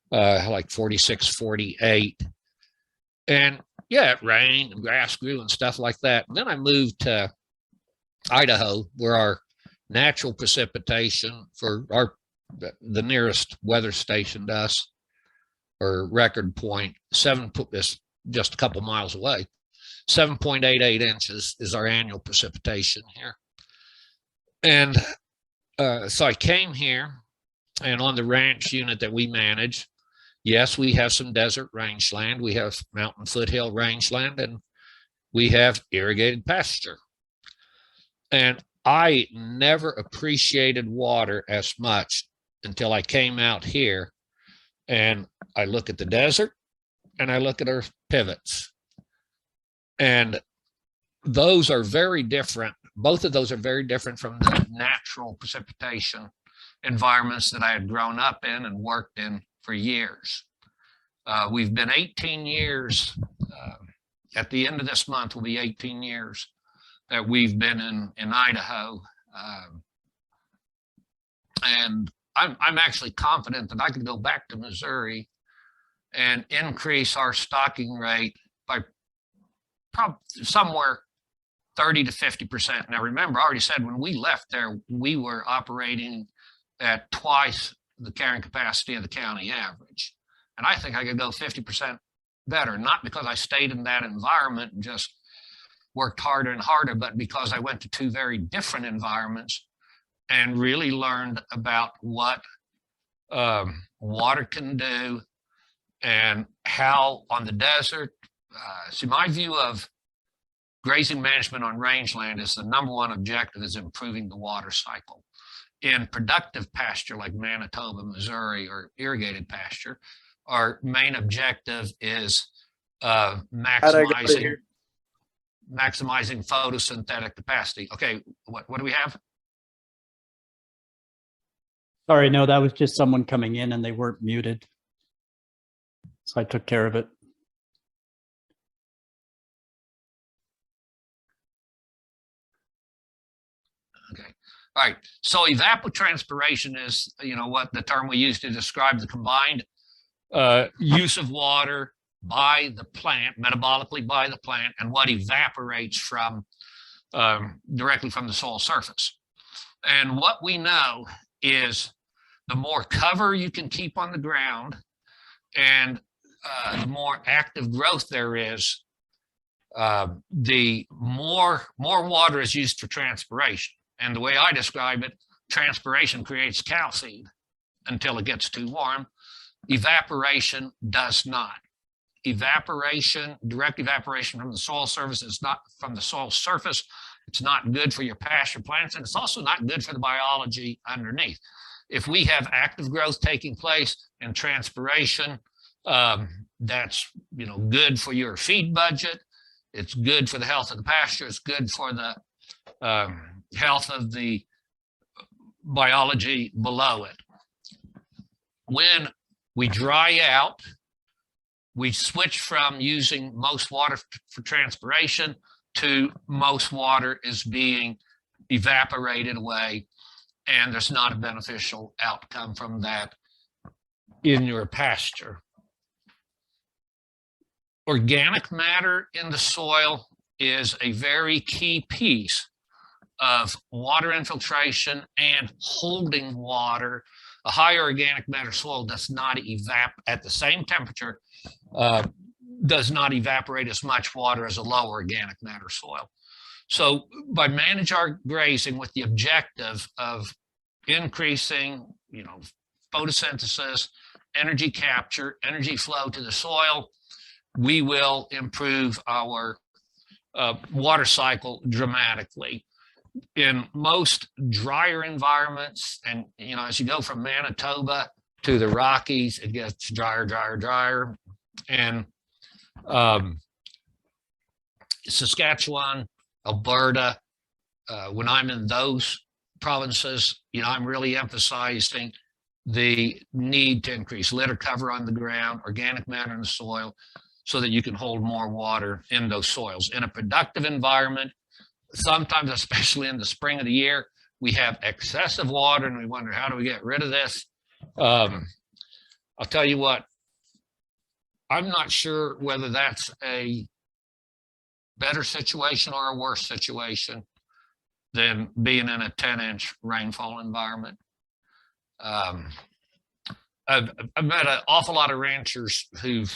like 46, 48. And yeah, it rained and grass grew and stuff like that. And then I moved to Idaho, where our natural precipitation for the nearest weather station to us, or record point, is just a couple miles away. 7.88 inches is our annual precipitation here. And so I came here, and on the ranch unit that we manage, yes, we have some desert rangeland, we have mountain foothill rangeland, and we have irrigated pasture. And I never appreciated water as much until I came out here and I look at the desert and I look at our pivots. And those are very different. Both of those are very different from the natural precipitation environments that I had grown up in and worked in for years. We've been 18 years, at the end of this month will be 18 years that we've been in Idaho. And I'm actually confident that I could go back to Missouri and increase our stocking rate by probably somewhere 30 to 50%. Now, remember, I already said when we left there, we were operating at twice the carrying capacity of the county average. And I think I could go 50% better, not because I stayed in that environment and just worked harder and harder, but because I went to two very different environments and really learned about what water can do and how on the desert. See, my view of grazing management on rangeland is the number one objective is improving the water cycle. In productive pasture like Manitoba, Missouri, or irrigated pasture, our main objective is How'd I got it here? maximizing photosynthetic capacity. Okay, what do we have? Sorry, no, that was just someone coming in and they weren't muted. So I took care of it. Okay. All right. So evapotranspiration is, what the term we use to describe the combined use of water by the plant, metabolically by the plant, and what evaporates from directly from the soil surface. And what we know is the more cover you can keep on the ground and the more active growth there is, the more water is used for transpiration. And the way I describe it, transpiration creates cow seed until it gets too warm. Evaporation does not. Evaporation, direct evaporation from the soil surface is not from the soil surface. It's not good for your pasture plants, and it's also not good for the biology underneath. If we have active growth taking place and transpiration, that's good for your feed budget. It's good for the health of the pasture. It's good for the health of the biology below it. When we dry out, we switch from using most water for transpiration to most water is being evaporated away, and there's not a beneficial outcome from that in your pasture. Organic matter in the soil is a very key piece of water infiltration and holding water. A higher organic matter soil does not at the same temperature, does not evaporate as much water as a low organic matter soil. So by managing our grazing with the objective of increasing, photosynthesis, energy capture, energy flow to the soil, we will improve our water cycle dramatically. In most drier environments, and as you go from Manitoba to the Rockies, it gets drier. And Saskatchewan, Alberta, when I'm in those provinces, I'm really emphasizing the need to increase litter cover on the ground, organic matter in the soil, so that you can hold more water in those soils. In a productive environment, sometimes, especially in the spring of the year, we have excessive water and we wonder, how do we get rid of this? I'll tell you what, I'm not sure whether that's a better situation or a worse situation than being in a 10-inch rainfall environment. I've met an awful lot of ranchers who've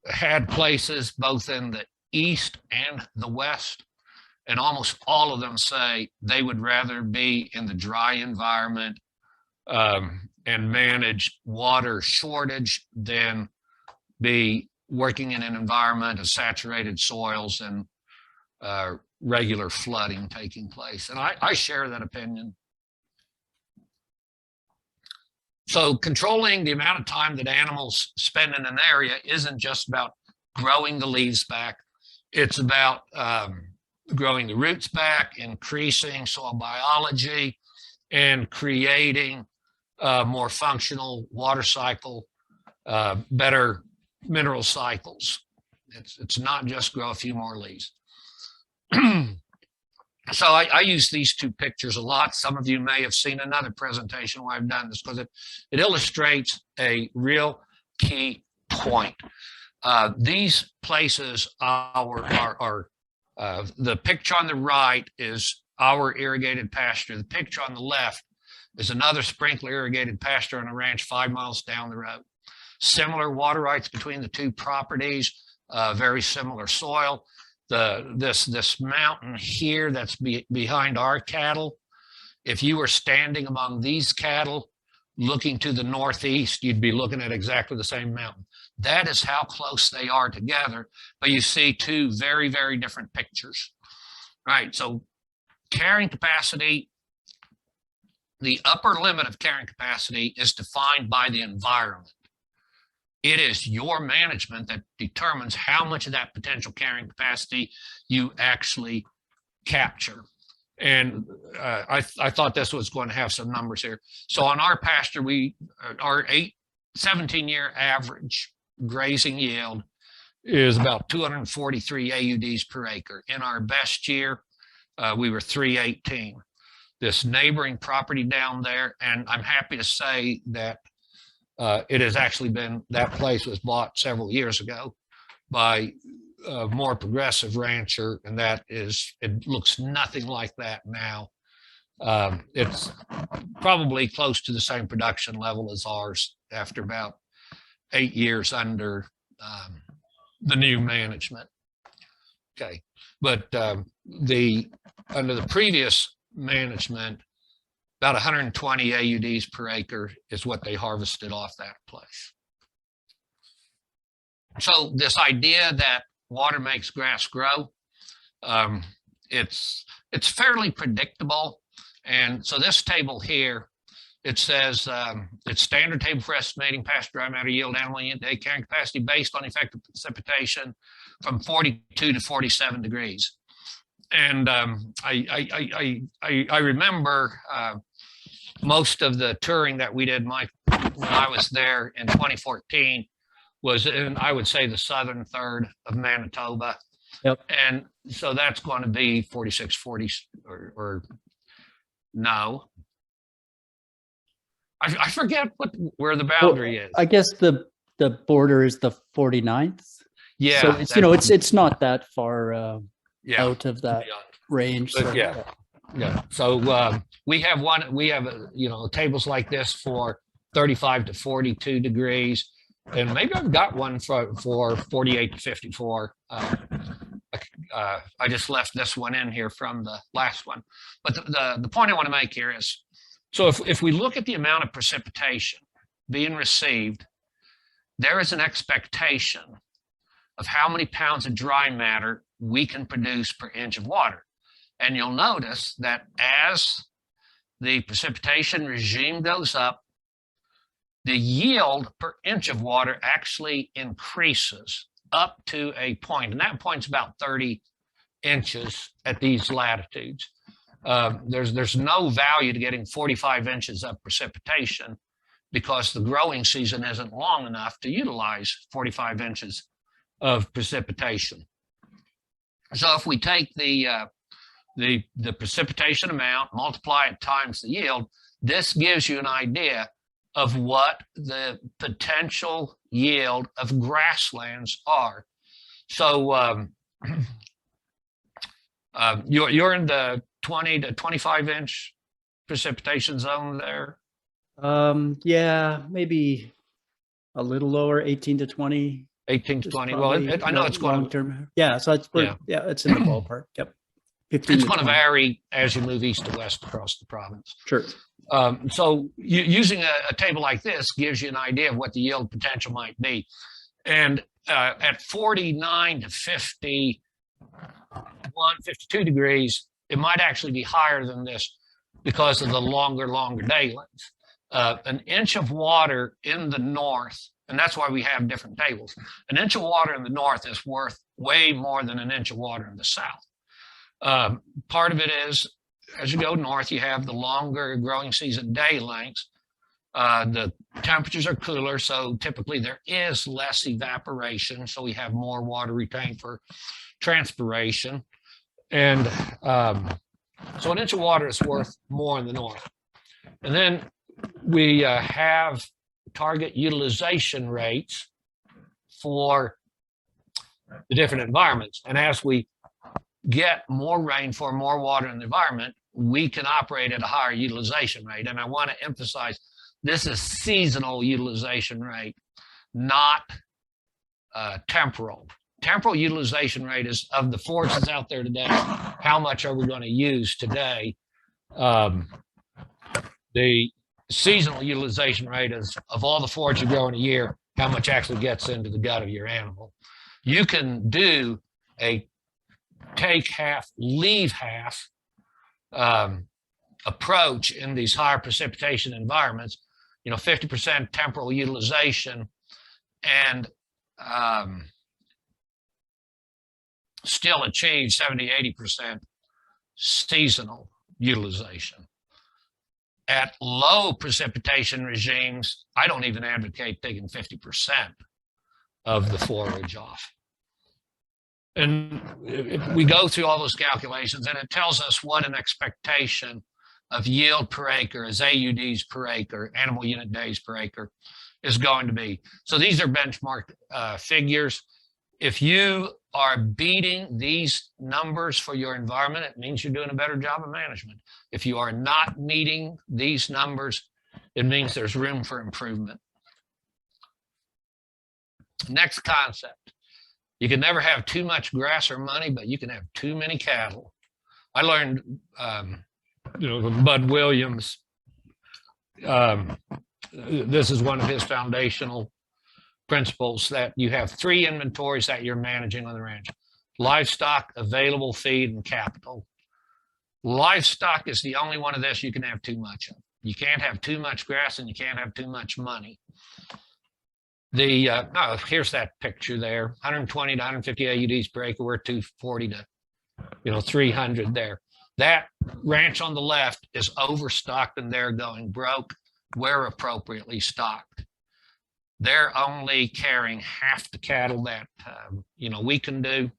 had places both in the east and the west, and almost all of them say they would rather be in the dry environment and manage water shortage than be working in an environment of saturated soils and regular flooding taking place. And I share that opinion. So controlling the amount of time that animals spend in an area isn't just about growing the leaves back. It's about growing the roots back, increasing soil biology, and creating more functional water cycle, better mineral cycles. It's not just grow a few more leaves. So I use these two pictures a lot. Some of you may have seen another presentation where I've done this, because it illustrates a real key point. These places are the picture on the right is our irrigated pasture. The picture on the left is another sprinkler irrigated pasture on a ranch 5 miles down the road. Similar water rights between the two properties, very similar soil. This mountain here that's behind our cattle, if you were standing among these cattle looking to the northeast, you'd be looking at exactly the same mountain. That is how close they are together, but you see two very, very different pictures. All right, so carrying capacity, the upper limit of carrying capacity is defined by the environment. It is your management that determines how much of that potential carrying capacity you actually capture. And I thought this was going to have some numbers here. So on our pasture, our 17-year average grazing yield is about 243 AUDs per acre. In our best year, we were 318. This neighboring property down there, and I'm happy to say that it has actually been, that place was bought several years ago by a more progressive rancher, and it looks nothing like that now. It's probably close to the same production level as ours after about 8 years under the new management. Okay, but under the previous management, about 120 AUDs per acre is what they harvested off that place. So this idea that water makes grass grow, it's fairly predictable. And so this table here, it says it's standard table for estimating pasture dry matter yield, animal unit day carrying capacity based on effective precipitation from 42 to 47 degrees. And I remember most of the touring that we did, when I was there in 2014, was in, I would say, the southern third of Manitoba. Yep. And so that's going to be 46, 40, or no. I forget where the boundary is. I guess the border is the 49th. Yeah. So it's it's not that far out of that range. So, yeah. So we have tables like this for 35 to 42 degrees. And maybe I've got one for 48 to 54. I just left this one in here from the last one. But the point I want to make here is, so if we look at the amount of precipitation being received, there is an expectation of how many pounds of dry matter we can produce per inch of water. And you'll notice that as the precipitation regime goes up, the yield per inch of water actually increases up to a point, and that point's about 30 inches at these latitudes. There's no value to getting 45 inches of precipitation because the growing season isn't long enough to utilize 45 inches of precipitation. So if we take the precipitation amount, multiply it times the yield, this gives you an idea of what the potential yield of grasslands are. So you're in the 20 to 25 inch precipitation zone there. Yeah, maybe a little lower, 18 to 20. 18 to 20. Well, I know it's going long term. Yeah, so it's it's in the ballpark. Yep. It's going to vary as you move east to west across the province. Sure. So using a table like this gives you an idea of what the yield potential might be. And at 49 to 51, 52 degrees, it might actually be higher than this because of the longer day lengths. An inch of water in the north, and that's why we have different tables. An inch of water in the north is worth way more than an inch of water in the south. Part of it is, as you go north, you have the longer growing season day lengths. The temperatures are cooler, so typically there is less evaporation, so we have more water retained for transpiration. And so an inch of water is worth more in the north. And then we have target utilization rates for the different environments. And as we get more rainfall, more water in the environment, we can operate at a higher utilization rate. And I want to emphasize, this is seasonal utilization rate, not temporal. Temporal utilization rate is of the forage that's out there today. How much are we going to use today? The seasonal utilization rate is of all the forage you grow in a year, how much actually gets into the gut of your animal. You can do a take half, leave half approach in these higher precipitation environments. 50% temporal utilization and still achieve 70–80% seasonal utilization. At low precipitation regimes, I don't even advocate taking 50% of the forage off. And we go through all those calculations, and it tells us what an expectation of yield per acre as AUDs per acre, animal unit days per acre, is going to be. So these are benchmark figures. If you are beating these numbers for your environment, it means you're doing a better job of management. If you are not meeting these numbers, it means there's room for improvement. Next concept. You can never have too much grass or money, but you can have too many cattle. I learned, from Bud Williams, this is one of his foundational principles, that you have 3 inventories that you're managing on the ranch: livestock, available feed, and capital. Livestock is the only one of this you can have too much of. You can't have too much grass, and you can't have too much money. Here's that picture there: 120 to 150 AUDs per acre. We're 240 to 300 there. That ranch on the left is overstocked, and they're going broke. We're appropriately stocked. They're only carrying half the cattle that we can do,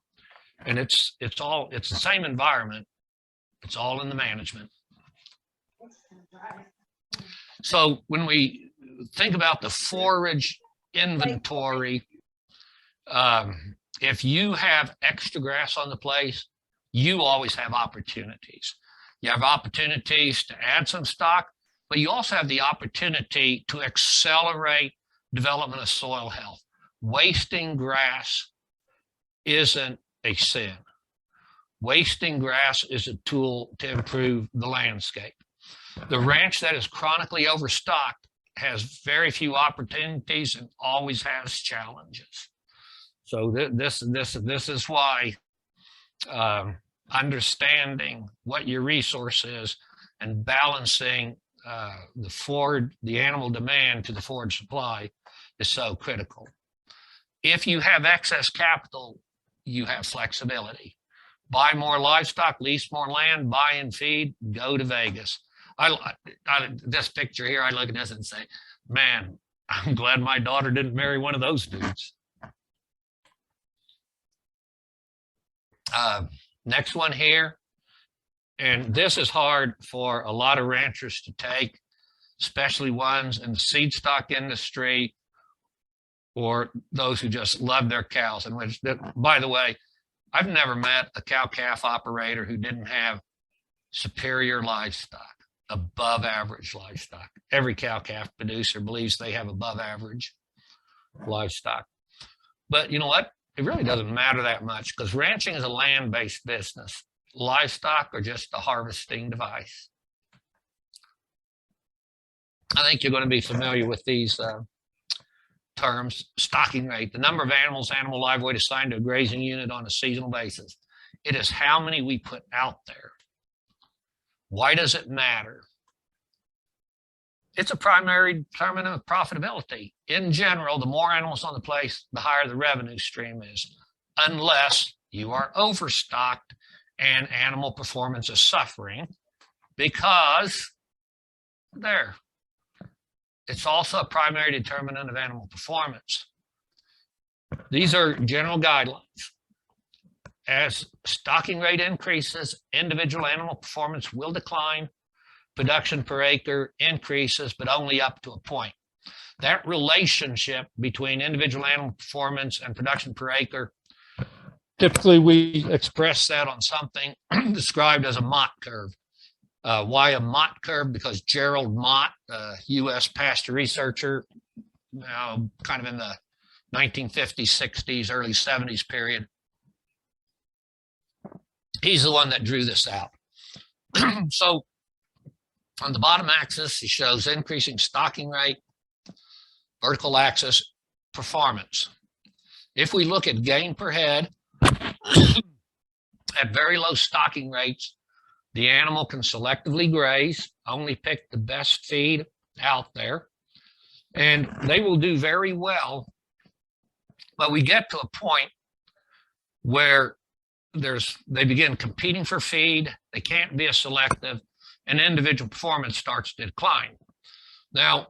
and it's the same environment. It's all in the management. So when we think about the forage inventory, if you have extra grass on the place, you always have opportunities. You have opportunities to add some stock, but you also have the opportunity to accelerate development of soil health. Wasting grass isn't a sin. Wasting grass is a tool to improve the landscape. The ranch that is chronically overstocked has very few opportunities and always has challenges. So this is why understanding what your resource is and balancing the animal demand to the forage supply is so critical. If you have excess capital, you have flexibility. Buy more livestock, lease more land, buy and feed, go to Vegas. This picture here, I look at this and say, man, I'm glad my daughter didn't marry one of those dudes. Next one here, and this is hard for a lot of ranchers to take, especially ones in the seed stock industry or those who just love their cows. And which, by the way, I've never met a cow-calf operator who didn't have superior livestock, above average livestock. Every cow-calf producer believes they have above average livestock. But you know what? It really doesn't matter that much, because ranching is a land-based business. Livestock are just a harvesting device. I think you're going to be familiar with these terms. Stocking rate, the number of animals, animal live weight assigned to a grazing unit on a seasonal basis. It is how many we put out there. Why does it matter? It's a primary determinant of profitability. In general, the more animals on the place, the higher the revenue stream is, unless you are overstocked and animal performance is suffering, because it's also a primary determinant of animal performance. These are general guidelines. As stocking rate increases, individual animal performance will decline. Production per acre increases, but only up to a point. That relationship between individual animal performance and production per acre, typically we express that on something described as a Mott curve. Why a Mott curve? Because Gerald Mott, a U.S. pasture researcher, kind of in the 1950s, 60s, early 70s period, he's the one that drew this out. So on the bottom axis, he shows increasing stocking rate, vertical axis, performance. If we look at gain per head, at very low stocking rates, the animal can selectively graze, only pick the best feed out there, and they will do very well But we get to a point where they begin competing for feed, they can't be as selective, and individual performance starts to decline. Now,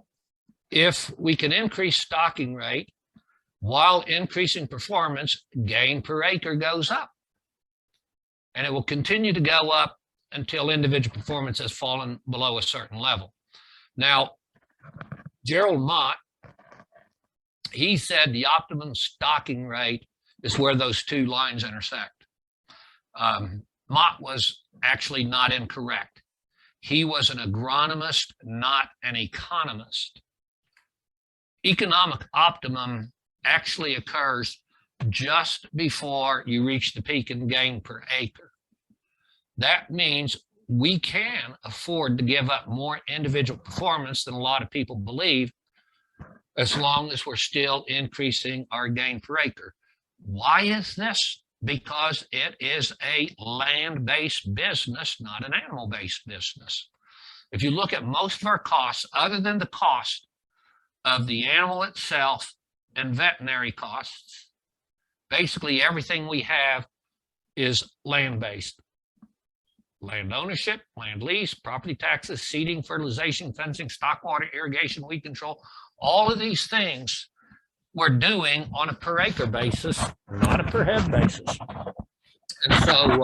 if we can increase stocking rate while increasing performance, gain per acre goes up. And it will continue to go up until individual performance has fallen below a certain level. Now, Gerald Mott, he said the optimum stocking rate is where those two lines intersect. Mott was actually not incorrect. He was an agronomist, not an economist. Economic optimum actually occurs just before you reach the peak in gain per acre. That means we can afford to give up more individual performance than a lot of people believe, as long as we're still increasing our gain per acre. Why is this? Because it is a land-based business, not an animal-based business. If you look at most of our costs, other than the cost of the animal itself and veterinary costs, basically everything we have is land-based. Land ownership, land lease, property taxes, seeding, fertilization, fencing, stock water, irrigation, weed control, all of these things we're doing on a per acre basis, not a per head basis. And so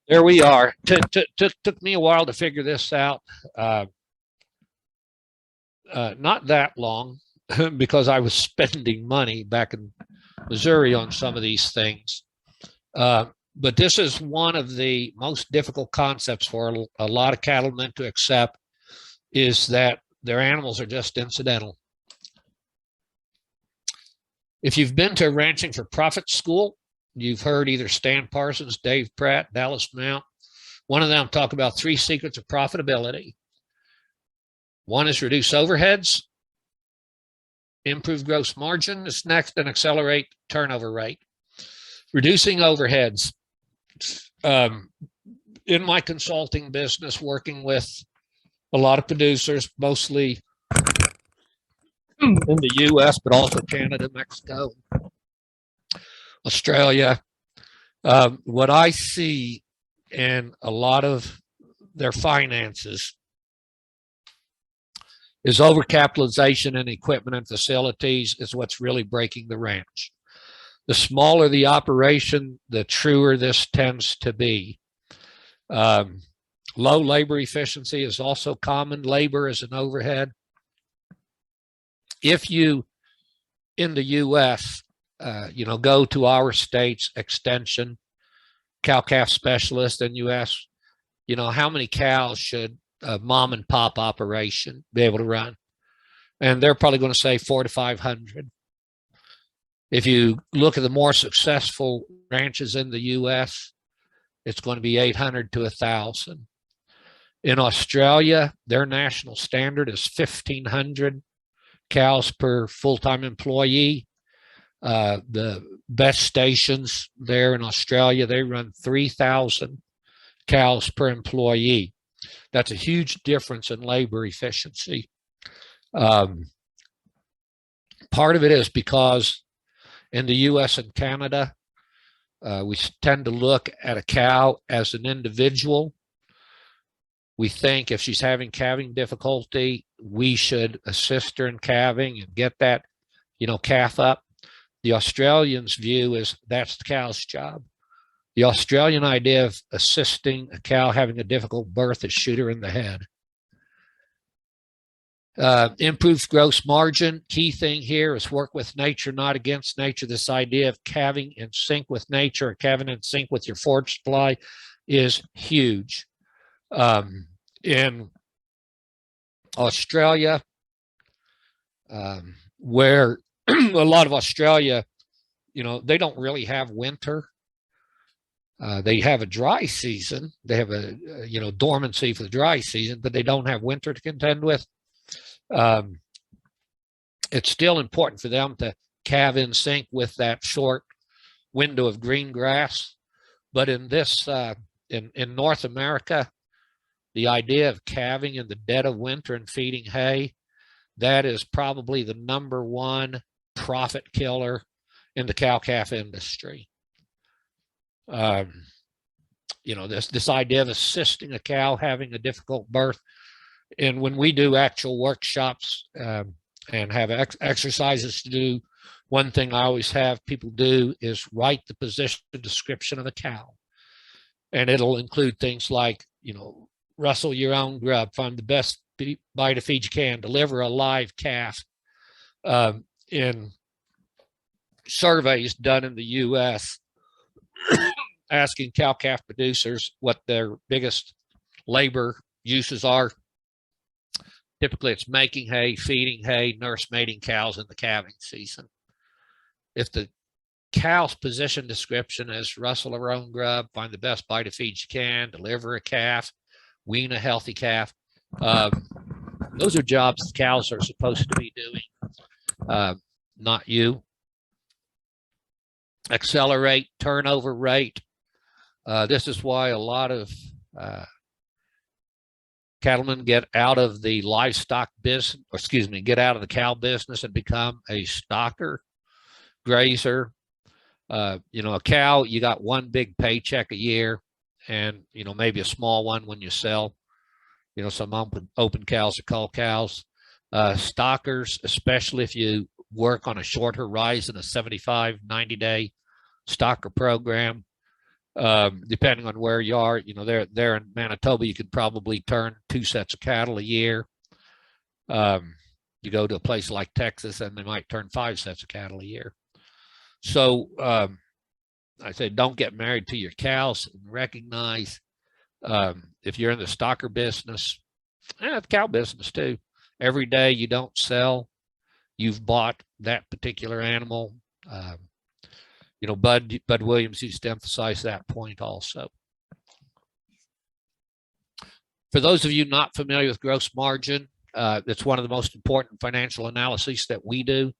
there we are. Took me a while to figure this out. Not that long, because I was spending money back in Missouri on some of these things. But this is one of the most difficult concepts for a lot of cattlemen to accept, is that their animals are just incidental. If you've been to a Ranching for Profit school, you've heard either Stan Parsons, Dave Pratt, Dallas Mount. One of them talk about 3 secrets of profitability. One is reduce overheads, improve gross margin is next, and accelerate turnover rate. Reducing overheads. In my consulting business, working with a lot of producers, mostly in the US, but also Canada, Mexico, Australia. What I see in a lot of their finances is overcapitalization in equipment and facilities is what's really breaking the ranch. The smaller the operation, the truer this tends to be. Low labor efficiency is also common. Labor is an overhead. If you, in the US, go to our state's extension cow-calf specialist and you ask, how many cows should a mom and pop operation be able to run? And they're probably going to say 400 to 500. If you look at the more successful ranches in the US, it's going to be 800 to 1,000. In Australia, their national standard is 1,500 cows per full-time employee. The best stations there in Australia, they run 3,000 cows per employee. That's a huge difference in labor efficiency. Part of it is because in the US and Canada, we tend to look at a cow as an individual. We think if she's having calving difficulty, we should assist her in calving and get that, calf up. The Australians' view is that's the cow's job. The Australian idea of assisting a cow having a difficult birth is shoot her in the head. Improved gross margin. Key thing here is work with nature, not against nature. This idea of calving in sync with nature, or calving in sync with your forage supply, is huge. In Australia, where a lot of Australia, they don't really have winter. They have a dry season. They have a, dormancy for the dry season, but they don't have winter to contend with. It's still important for them to calve in sync with that short window of green grass. But in this, in North America, the idea of calving in the dead of winter and feeding hay, that is probably the #1 profit killer in the cow-calf industry. This idea of assisting a cow having a difficult birth. And when we do actual workshops and have exercises to do, one thing I always have people do is write the position description of a cow. And it'll include things like, rustle your own grub, find the best bite of feed you can, deliver a live calf. In surveys done in the U.S., asking cow-calf producers what their biggest labor uses are. Typically, it's making hay, feeding hay, nurse mating cows in the calving season. If the cow's position description is rustle her own grub, find the best bite of feed you can, deliver a calf, wean a healthy calf, those are jobs cows are supposed to be doing, not you. Accelerate turnover rate. This is why a lot of cattlemen get out of the livestock business, get out of the cow business and become a stocker, grazer. A cow, you got one big paycheck a year, and maybe a small one when you sell some open cows or cull cows. Stockers, especially if you work on a short horizon, a 75, 90-day stocker program, depending on where you are, there in Manitoba, you could probably turn 2 sets of cattle a year. You go to a place like Texas and they might turn 5 sets of cattle a year. So I say, don't get married to your cows, and recognize if you're in the stocker business, the cow business too, every day you don't sell, you've bought that particular animal. Bud Williams used to emphasize that point also. For those of you not familiar with gross margin, it's one of the most important financial analyses that we do.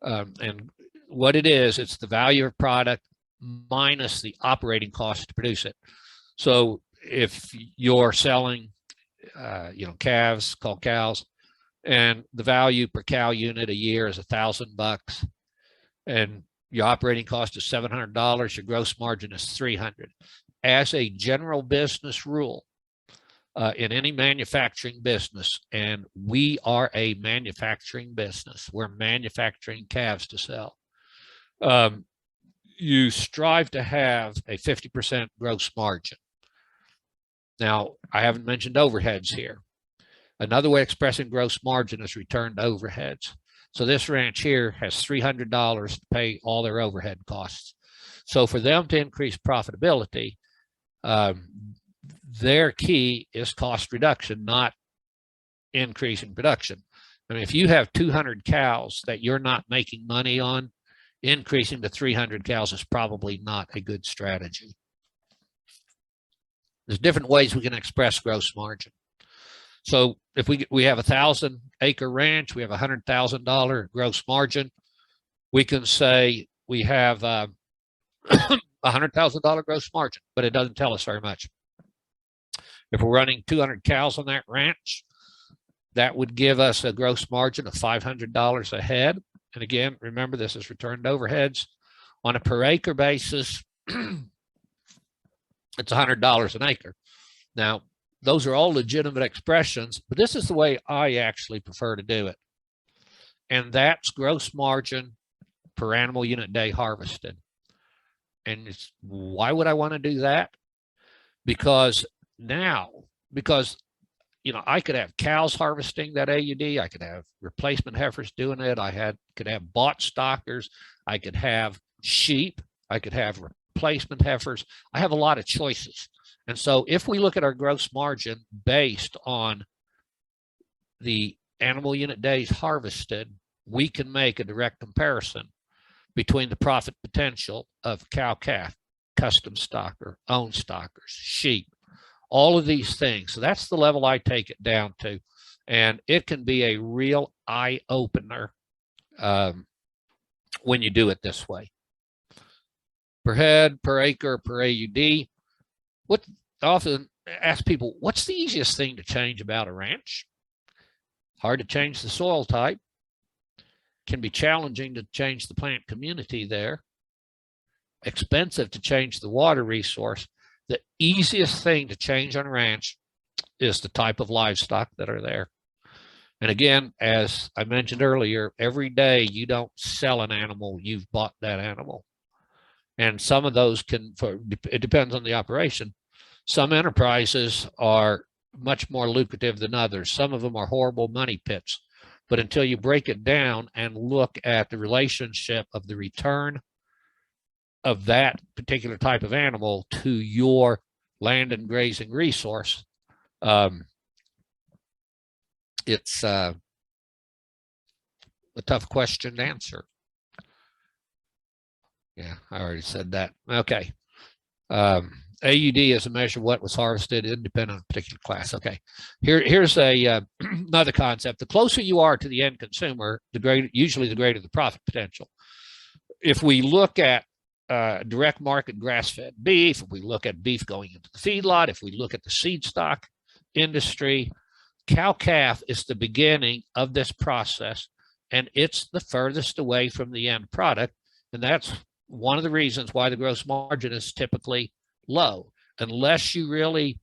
And what it is, it's the value of product minus the operating cost to produce it. So if you're selling, calves, cull cows, and the value per cow unit a year is $1,000, and your operating cost is $700, your gross margin is $300. As a general business rule, in any manufacturing business, and we are a manufacturing business, we're manufacturing calves to sell, you strive to have a 50% gross margin. Now, I haven't mentioned overheads here. Another way of expressing gross margin is return to overheads. So this ranch here has $300 to pay all their overhead costs. So for them to increase profitability, their key is cost reduction, not increasing production. I mean, if you have 200 cows that you're not making money on, increasing to 300 cows is probably not a good strategy. There's different ways we can express gross margin. So if we have a 1,000-acre ranch, we have $100,000 gross margin, we can say we have $100,000 gross margin, but it doesn't tell us very much. If we're running 200 cows on that ranch, that would give us a gross margin of $500 a head. And again, remember, this is returned overheads. On a per acre basis, it's $100 an acre. Now, those are all legitimate expressions, but this is the way I actually prefer to do it. And that's gross margin per animal unit day harvested. And why would I want to do that? Because I could have cows harvesting that AUD. I could have replacement heifers doing it. Could have bought stockers. I could have sheep. I could have replacement heifers. I have a lot of choices. And so if we look at our gross margin based on the animal unit days harvested, we can make a direct comparison between the profit potential of cow-calf, custom stocker, owned stockers, sheep, all of these things. So that's the level I take it down to. And it can be a real eye-opener when you do it this way. Per head, per acre, per AUD. I often ask people, what's the easiest thing to change about a ranch? Hard to change the soil type. can be challenging to change the plant community there, expensive to change the water resource. The easiest thing to change on a ranch is the type of livestock that are there. And again, as I mentioned earlier, every day you don't sell an animal, you've bought that animal. And some of those it depends on the operation. Some enterprises are much more lucrative than others. Some of them are horrible money pits. But until you break it down and look at the relationship of the return of that particular type of animal to your land and grazing resource, it's a tough question to answer. Yeah, I already said that. Okay. AUD is a measure of what was harvested independent of a particular class. Okay. Here's another concept. The closer you are to the end consumer, usually the greater the profit potential. If we look at direct market grass-fed beef, if we look at beef going into the feedlot, if we look at the seed stock industry, cow-calf is the beginning of this process, and it's the furthest away from the end product. And that's one of the reasons why the gross margin is typically low. Unless you really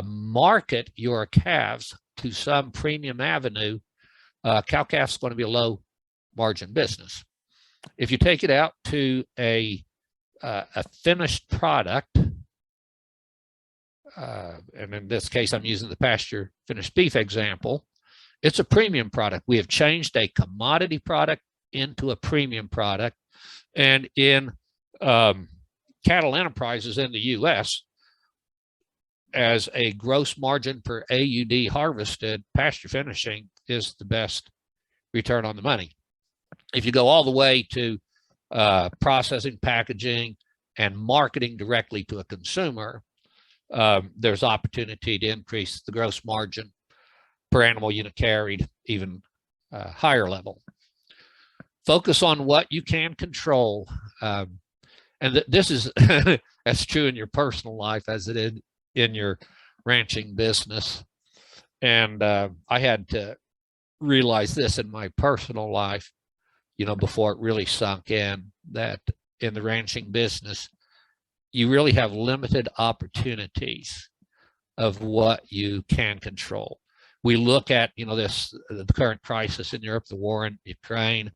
market your calves to some premium avenue, cow-calf is going to be a low margin business. If you take it out to a finished product, and in this case, I'm using the pasture finished beef example, it's a premium product. We have changed a commodity product into a premium product. And in cattle enterprises in the U.S., as a gross margin per AUD harvested, pasture finishing is the best return on the money. If you go all the way to processing, packaging, and marketing directly to a consumer, there's opportunity to increase the gross margin per animal unit carried even higher level. Focus on what you can control. And this is as true in your personal life as it is in your ranching business. And I had to realize this in my personal life, before it really sunk in, that in the ranching business, you really have limited opportunities of what you can control. We look at, the current crisis in Europe, the war in Ukraine,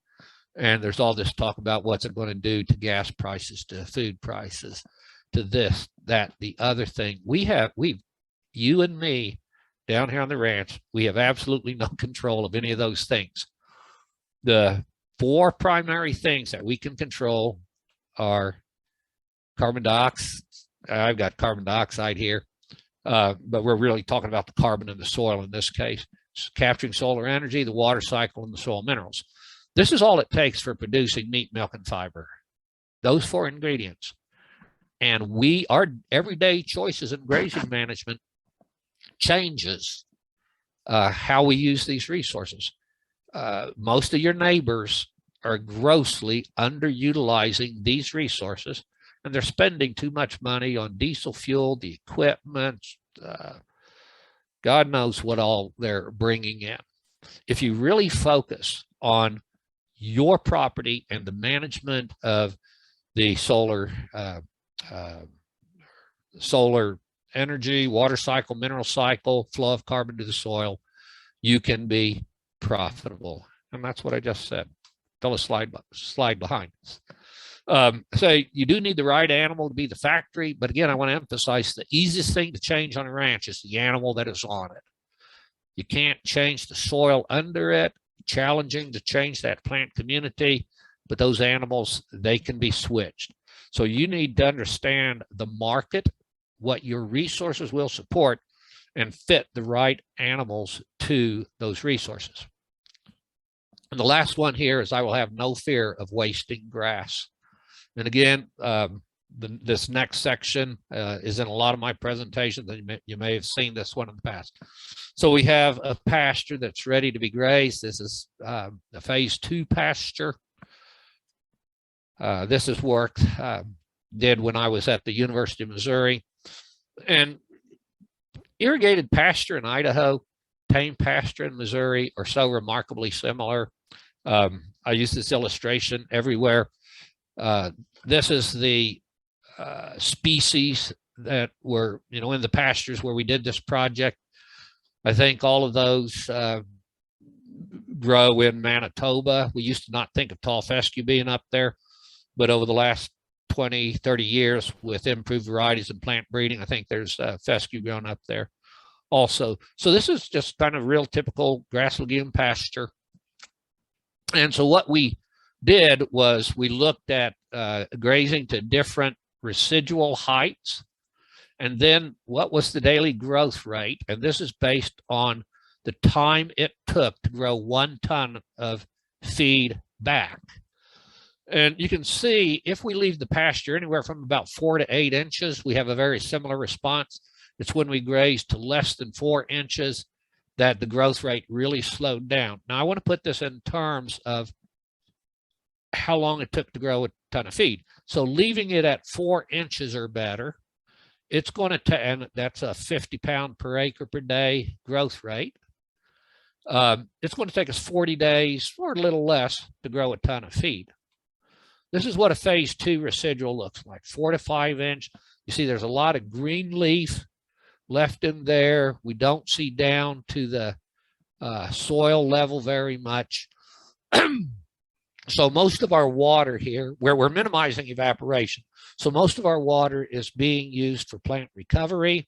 and there's all this talk about what's it going to do to gas prices, to food prices, to this, that, the other thing. You and me down here on the ranch, we have absolutely no control of any of those things. The 4 primary things that we can control are carbon dioxide. I've got carbon dioxide here, but we're really talking about the carbon in the soil in this case. It's capturing solar energy, the water cycle, and the soil minerals. This is all it takes for producing meat, milk, and fiber. Those 4 ingredients. And our everyday choices in grazing management changes how we use these resources. Most of your neighbors are grossly underutilizing these resources, and they're spending too much money on diesel fuel, the equipment, God knows what all they're bringing in. If you really focus on your property and the management of the solar energy, water cycle, mineral cycle, flow of carbon to the soil, you can be profitable. And that's what I just said. Tell a slide behind. So you do need the right animal to be the factory. But again, I want to emphasize the easiest thing to change on a ranch is the animal that is on it. You can't change the soil under it. Challenging to change that plant community, but those animals, they can be switched. So you need to understand the market, what your resources will support, and fit the right animals to those resources. And the last one here is I will have no fear of wasting grass. And again, this next section is in a lot of my presentations, and you may have seen this one in the past. So we have a pasture that's ready to be grazed. This is a phase 2 pasture. This is work did when I was at the University of Missouri. And irrigated pasture in Idaho, tame pasture in Missouri are so remarkably similar. I use this illustration everywhere. This is the species that were, in the pastures where we did this project. I think all of those grow in Manitoba. We used to not think of tall fescue being up there, but over the last 20, 30 years with improved varieties and plant breeding, I think there's fescue grown up there also. So this is just kind of real typical grass legume pasture. And so what we did was we looked at grazing to different residual heights, and then what was the daily growth rate. And this is based on the time it took to grow 1 ton of feed back. And you can see if we leave the pasture anywhere from about 4 to 8 inches, we have a very similar response. It's when we graze to less than 4 inches that the growth rate really slowed down. Now, I want to put this in terms of how long it took to grow a ton of feed. So leaving it at 4 inches or better, it's going to, and that's a 50 pound per acre per day growth rate. It's going to take us 40 days or a little less to grow a ton of feed. This is what a phase 2 residual looks like, 4 to 5 inch. You see there's a lot of green leaf left in there. We don't see down to the soil level very much. So most of our water here, where we're minimizing evaporation, so most of our water is being used for plant recovery.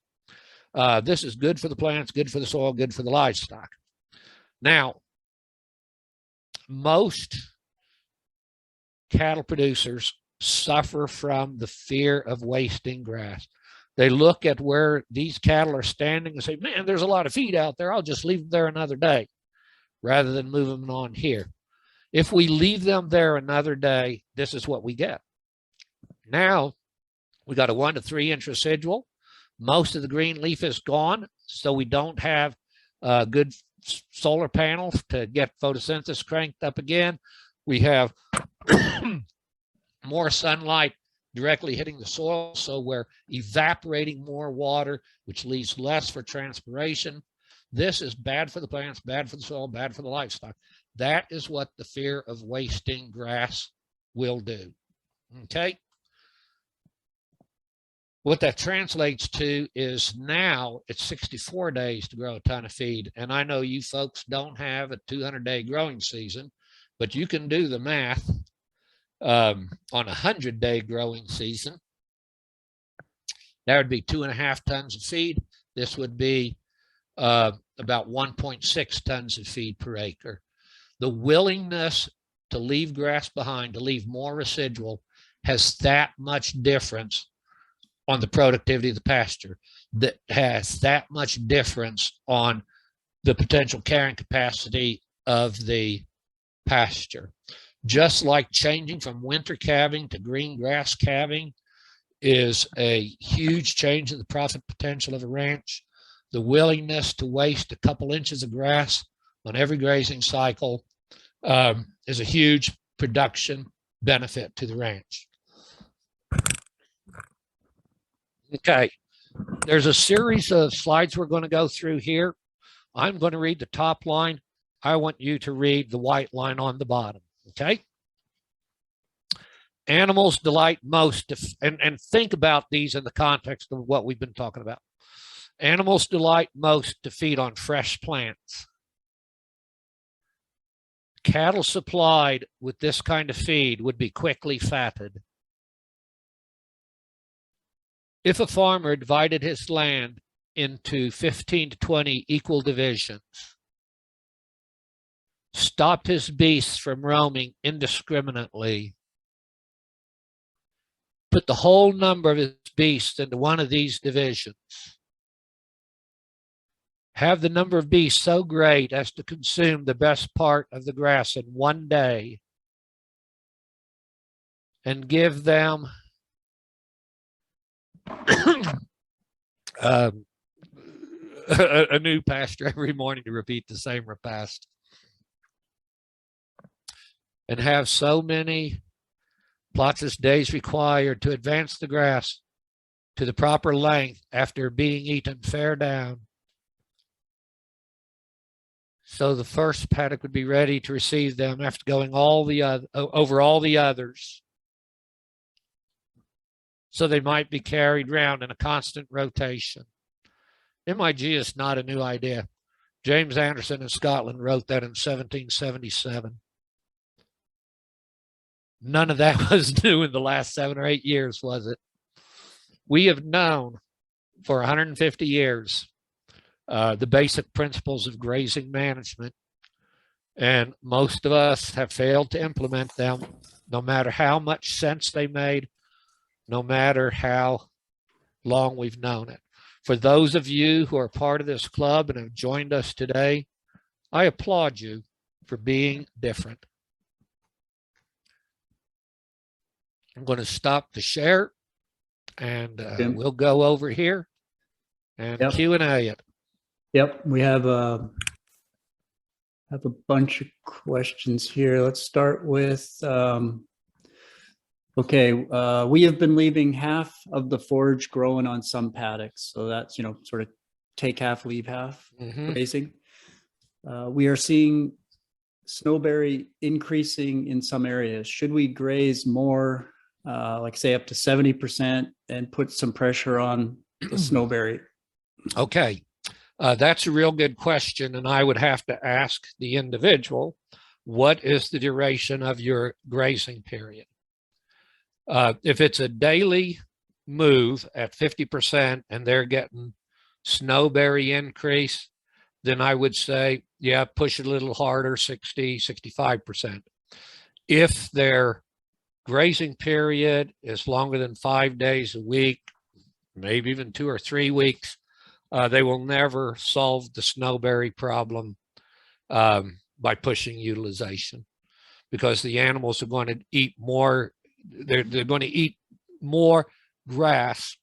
This is good for the plants, good for the soil, good for the livestock. Now, most cattle producers suffer from the fear of wasting grass. They look at where these cattle are standing and say, man, there's a lot of feed out there. I'll just leave them there another day rather than move them on here. If we leave them there another day, this is what we get. Now, we got a 1 to 3 inch residual. Most of the green leaf is gone, so we don't have good solar panels to get photosynthesis cranked up again. We have more sunlight directly hitting the soil, so we're evaporating more water, which leaves less for transpiration. This is bad for the plants, bad for the soil, bad for the livestock. That is what the fear of wasting grass will do. Okay? What that translates to is now it's 64 days to grow a ton of feed. And I know you folks don't have a 200-day growing season, but you can do the math on a 100-day growing season. That would be 2.5 tons of feed. This would be about 1.6 tons of feed per acre. The willingness to leave grass behind, to leave more residual, has that much difference on the productivity of the pasture, that has that much difference on the potential carrying capacity of the pasture. Just like changing from winter calving to green grass calving is a huge change in the profit potential of a ranch, the willingness to waste a couple inches of grass on every grazing cycle is a huge production benefit to the ranch. Okay, there's a series of slides we're going to go through here. I'm going to read the top line. I want you to read the white line on the bottom, okay? Animals delight most, and think about these in the context of what we've been talking about. Animals delight most to feed on fresh plants. Cattle supplied with this kind of feed would be quickly fatted. If a farmer divided his land into 15 to 20 equal divisions, stopped his beasts from roaming indiscriminately, put the whole number of his beasts into one of these divisions, have the number of beasts so great as to consume the best part of the grass in one day, and give them a new pasture every morning to repeat the same repast, and have so many plots as days required to advance the grass to the proper length after being eaten fair down, So the first paddock would be ready to receive them after going over all the others. So they might be carried round in a constant rotation. MIG is not a new idea. James Anderson in Scotland wrote that in 1777. None of that was new in the last 7 or 8 years, was it? We have known for 150 years the basic principles of grazing management, and most of us have failed to implement them, no matter how much sense they made, no matter how long we've known it. For those of you who are part of this club and have joined us today, I applaud you for being different. I'm going to stop the share, and we'll go over here and Q&A it. Yep, we have a bunch of questions here. Let's start with, we have been leaving half of the forage growing on some paddocks. So that's, sort of take half, leave half grazing. We are seeing snowberry increasing in some areas. Should we graze more, like say up to 70% and put some pressure on the snowberry? Okay. That's a real good question, and I would have to ask the individual, what is the duration of your grazing period? If it's a daily move at 50% and they're getting snowberry increase, then I would say, yeah, push it a little harder, 60, 65%. If their grazing period is longer than 5 days a week, maybe even 2 or 3 weeks, they will never solve the snowberry problem by pushing utilization, because the animals are going to eat more. They're going to eat more grass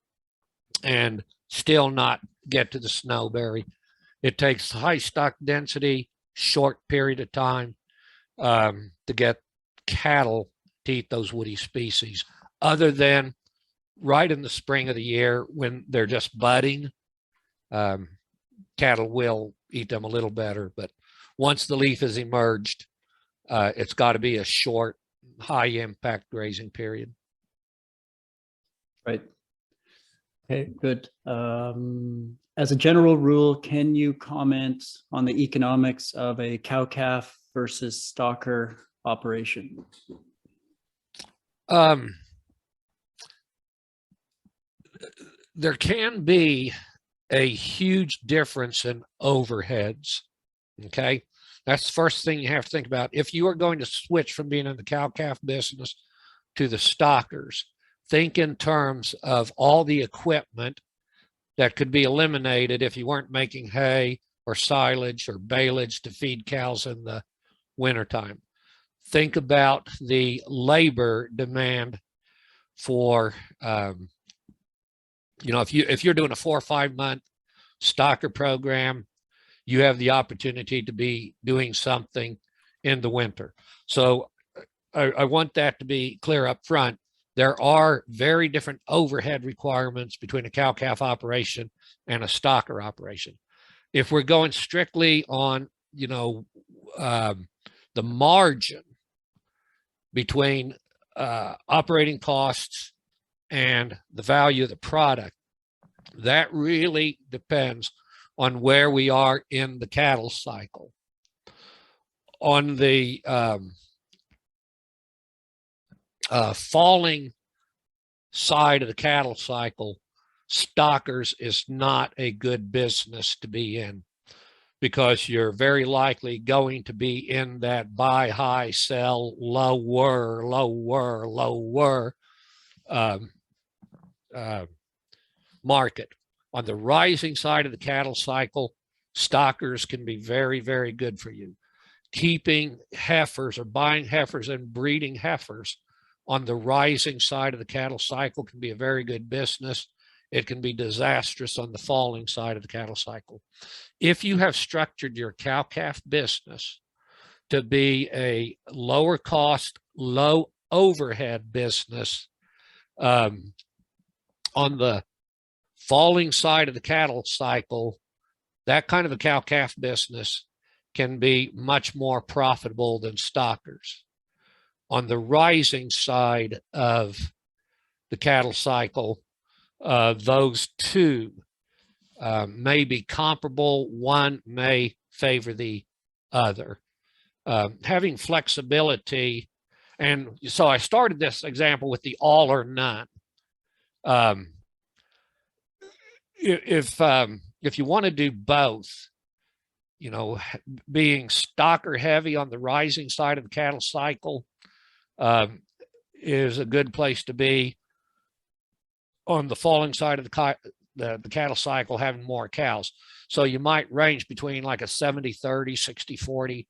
and still not get to the snowberry. It takes high stock density, short period of time to get cattle to eat those woody species, other than right in the spring of the year when they're just budding. Cattle will eat them a little better, but once the leaf has emerged, it's got to be a short, high impact grazing period. Right. Okay, good. As a general rule, can you comment on the economics of a cow-calf versus stocker operation? There can be a huge difference in overheads. Okay, that's the first thing you have to think about. If you are going to switch from being in the cow-calf business to the stockers, think in terms of all the equipment that could be eliminated if you weren't making hay or silage or baleage to feed cows in the wintertime. Think about the labor demand for, if you're doing a 4 or 5 month stocker program, you have the opportunity to be doing something in the winter. So I want that to be clear up front. There are very different overhead requirements between a cow-calf operation and a stocker operation. If we're going strictly on, the margin between operating costs and the value of the product, that really depends on where we are in the cattle cycle. On the falling side of the cattle cycle, stockers is not a good business to be in, because you're very likely going to be in that buy high, sell lower market. On the rising side of the cattle cycle, stockers can be very, very good for you. Keeping heifers or buying heifers and breeding heifers on the rising side of the cattle cycle can be a very good business. It can be disastrous on the falling side of the cattle cycle. If you have structured your cow-calf business to be a lower cost, low overhead business, on the falling side of the cattle cycle, that kind of a cow-calf business can be much more profitable than stockers. On the rising side of the cattle cycle, those two may be comparable. One may favor the other. Having flexibility, and so I started this example with the all or none. If you want to do both, you know, being stocker heavy on the rising side of the cattle cycle is a good place to be. On the falling side of the cattle cycle, having more cows. So you might range between like a 70-30,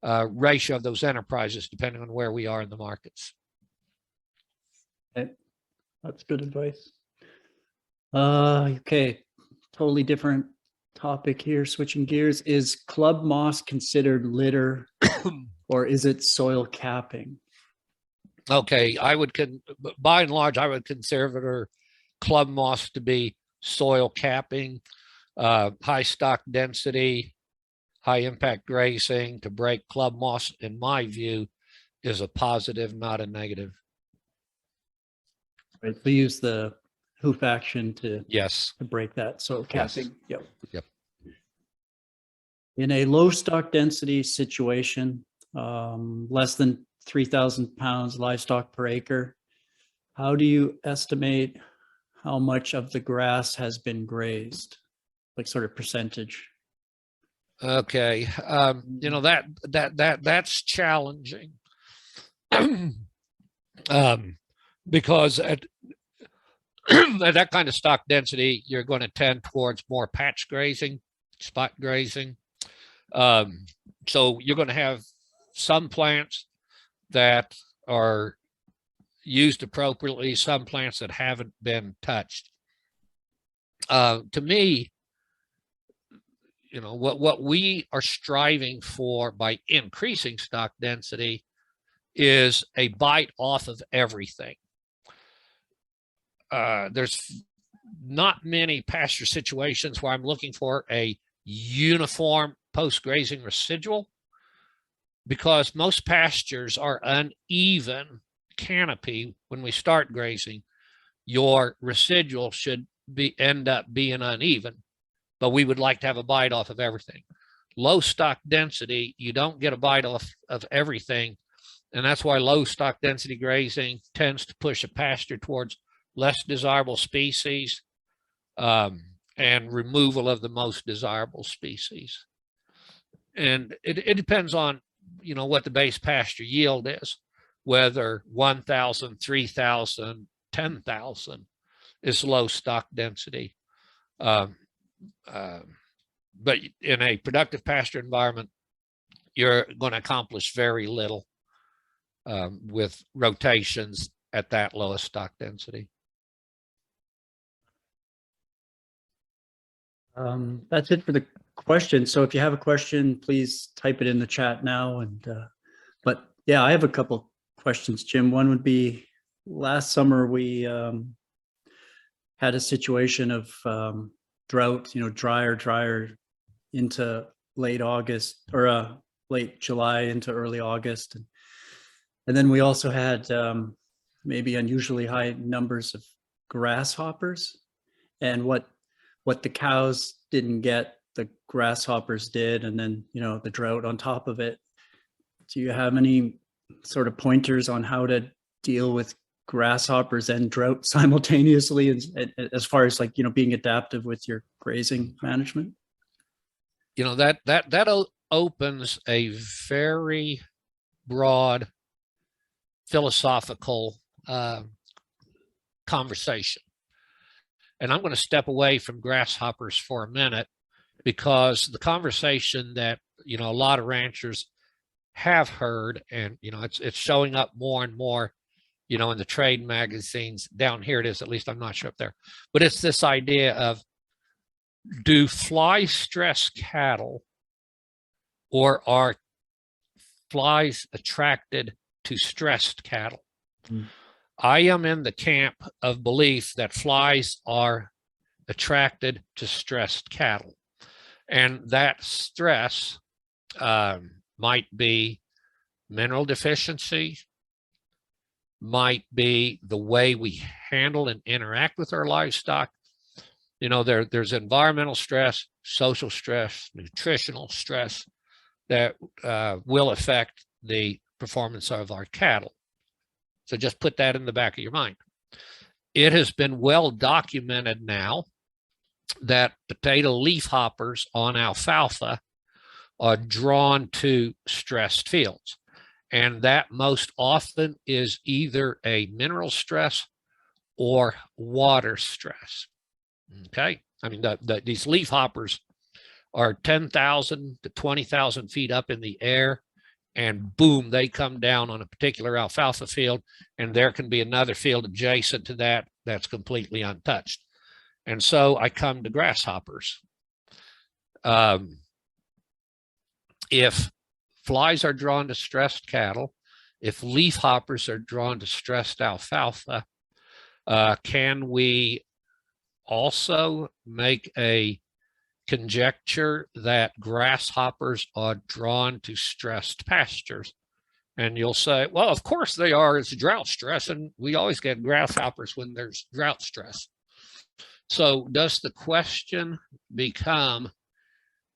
60-40 ratio of those enterprises, depending on where we are in the markets. Okay. That's good advice. Okay, totally different topic here, switching gears. Is club moss considered litter or is it soil capping? Okay, by and large, I would consider club moss to be soil capping, high stock density, high impact grazing. To break club moss, in my view, is a positive, not a negative. Right, we use the hoof action to break that soil capping. Yes. Yep. In a low stock density situation, less than 3,000 pounds livestock per acre, how do you estimate how much of the grass has been grazed, like sort of percentage? Okay, you know, that's challenging. Because at that kind of stock density, you're going to tend towards more patch grazing, spot grazing. So you're going to have some plants that are used appropriately, some plants that haven't been touched. To me, you know, what we are striving for by increasing stock density is a bite off of everything. There's not many pasture situations where I'm looking for a uniform post-grazing residual, because most pastures are uneven canopy. When we start grazing, your residual should end up being uneven, but we would like to have a bite off of everything. Low stock density, you don't get a bite off of everything, and that's why low stock density grazing tends to push a pasture towards less desirable species and removal of the most desirable species. And it depends on, you know, what the base pasture yield is, whether 1,000, 3,000, 10,000 is low stock density. But in a productive pasture environment, you're going to accomplish very little with rotations at that lowest stock density. That's it for the question. So if you have a question, please type it in the chat now. And but yeah, I have a couple questions, Jim. One would be, last summer we had a situation of drought, you know, drier into late August, or late July into early August. And then we also had maybe unusually high numbers of grasshoppers, and what the cows didn't get, the grasshoppers did, and then, you know, the drought on top of it. Do you have any sort of pointers on how to deal with grasshoppers and drought simultaneously, as far as, like, you know, being adaptive with your grazing management? You know, that opens a very broad philosophical conversation. And I'm going to step away from grasshoppers for a minute, because the conversation that, you know, a lot of ranchers have heard, and, you know, it's showing up more and more, you know, in the trade magazines. Down here it is, at least, I'm not sure up there, but it's this idea of, do fly stress cattle, or are flies attracted to stressed cattle? I am in the camp of belief that flies are attracted to stressed cattle, and that stress might be mineral deficiency, might be the way we handle and interact with our livestock. You know, there's environmental stress, social stress, nutritional stress that will affect the performance of our cattle. So just put that in the back of your mind. It has been well documented now that potato leaf hoppers on alfalfa are drawn to stressed fields. And that most often is either a mineral stress or water stress. Okay. I mean, these leaf hoppers are 10,000 to 20,000 feet up in the air, and boom, they come down on a particular alfalfa field, and there can be another field adjacent to that that's completely untouched. And so I come to grasshoppers. If flies are drawn to stressed cattle, if leaf hoppers are drawn to stressed alfalfa, can we also make a conjecture that grasshoppers are drawn to stressed pastures? And you'll say, well, of course they are. It's drought stress, and we always get grasshoppers when there's drought stress. So does the question become,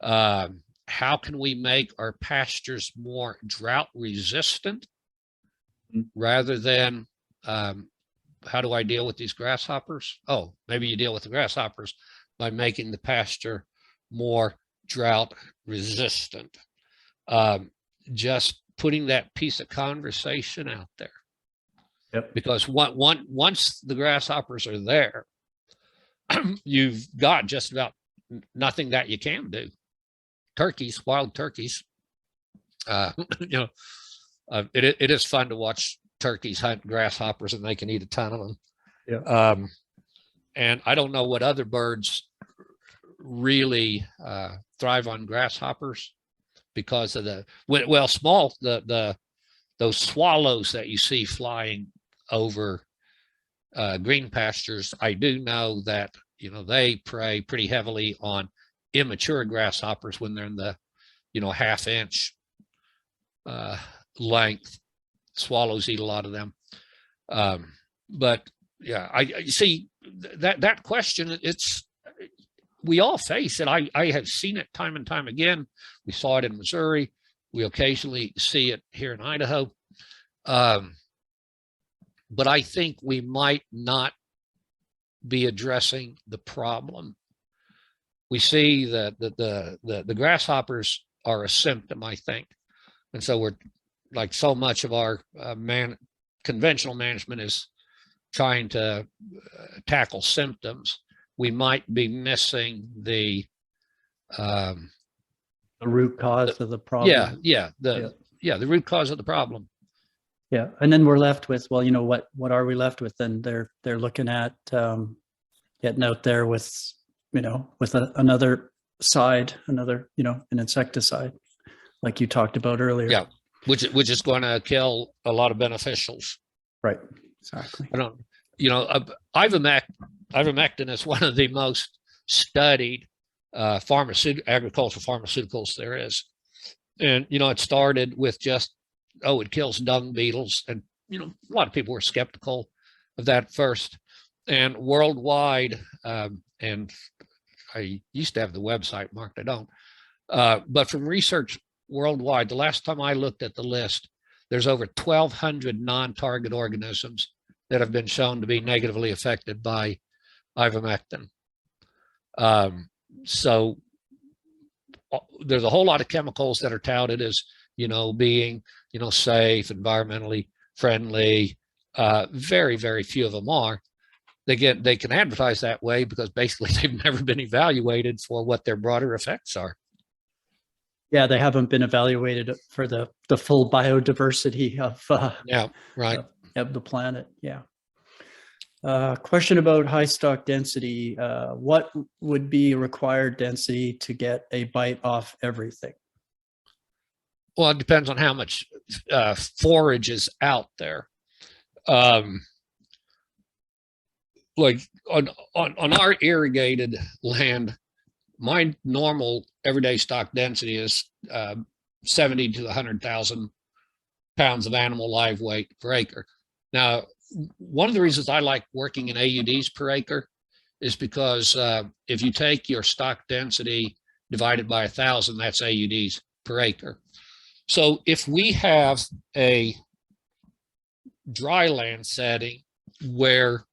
how can we make our pastures more drought resistant, rather than how do I deal with these grasshoppers? Oh, maybe you deal with the grasshoppers by making the pasture more drought resistant. Just putting that piece of conversation out there. Yep. Because once the grasshoppers are there, you've got just about nothing that you can do. Turkeys, wild turkeys, you know, it is fun to watch turkeys hunt grasshoppers, and they can eat a ton of them. Yeah. And I don't know what other birds really thrive on grasshoppers because of those swallows that you see flying over green pastures. I do know that, you know, they prey pretty heavily on immature grasshoppers when they're in the, you know, half-inch length. Swallows eat a lot of them. But yeah, I see that question. We all face it. I have seen it time and time again. We saw it in Missouri. We occasionally see it here in Idaho. But I think we might not be addressing the problem. We see that the grasshoppers are a symptom, I think. And so we're, like so much of our conventional management is trying to tackle symptoms. We might be missing the root cause of the problem. The root cause of the problem. Yeah. And then we're left with, well, you know, what are we left with? Then they're looking at getting out there with, you know, with another side, you know, an insecticide, like you talked about earlier. Yeah. Which is going to kill a lot of beneficials. Right. Exactly. I don't, you know, ivermectin is one of the most studied agricultural pharmaceuticals there is. And, you know, it started with just, it kills dung beetles. And, you know, a lot of people were skeptical of that first. And worldwide, and I used to have the website marked, I don't. But from research worldwide, the last time I looked at the list, there's over 1,200 non-target organisms that have been shown to be negatively affected by ivermectin. So there's a whole lot of chemicals that are touted as, you know, being, you know, safe, environmentally friendly. Very, very few of them are. They can advertise that way because basically they've never been evaluated for what their broader effects are. Yeah, they haven't been evaluated for the full biodiversity of of the planet. Yeah. Question about high stock density. What would be required density to get a bite off everything? Well, it depends on how much forage is out there. Like on our irrigated land, my normal everyday stock density is 70 to 100,000 pounds of animal live weight per acre. Now, one of the reasons I like working in AUDs per acre is because if you take your stock density divided by 1,000, that's AUDs per acre. So if we have a dry land setting where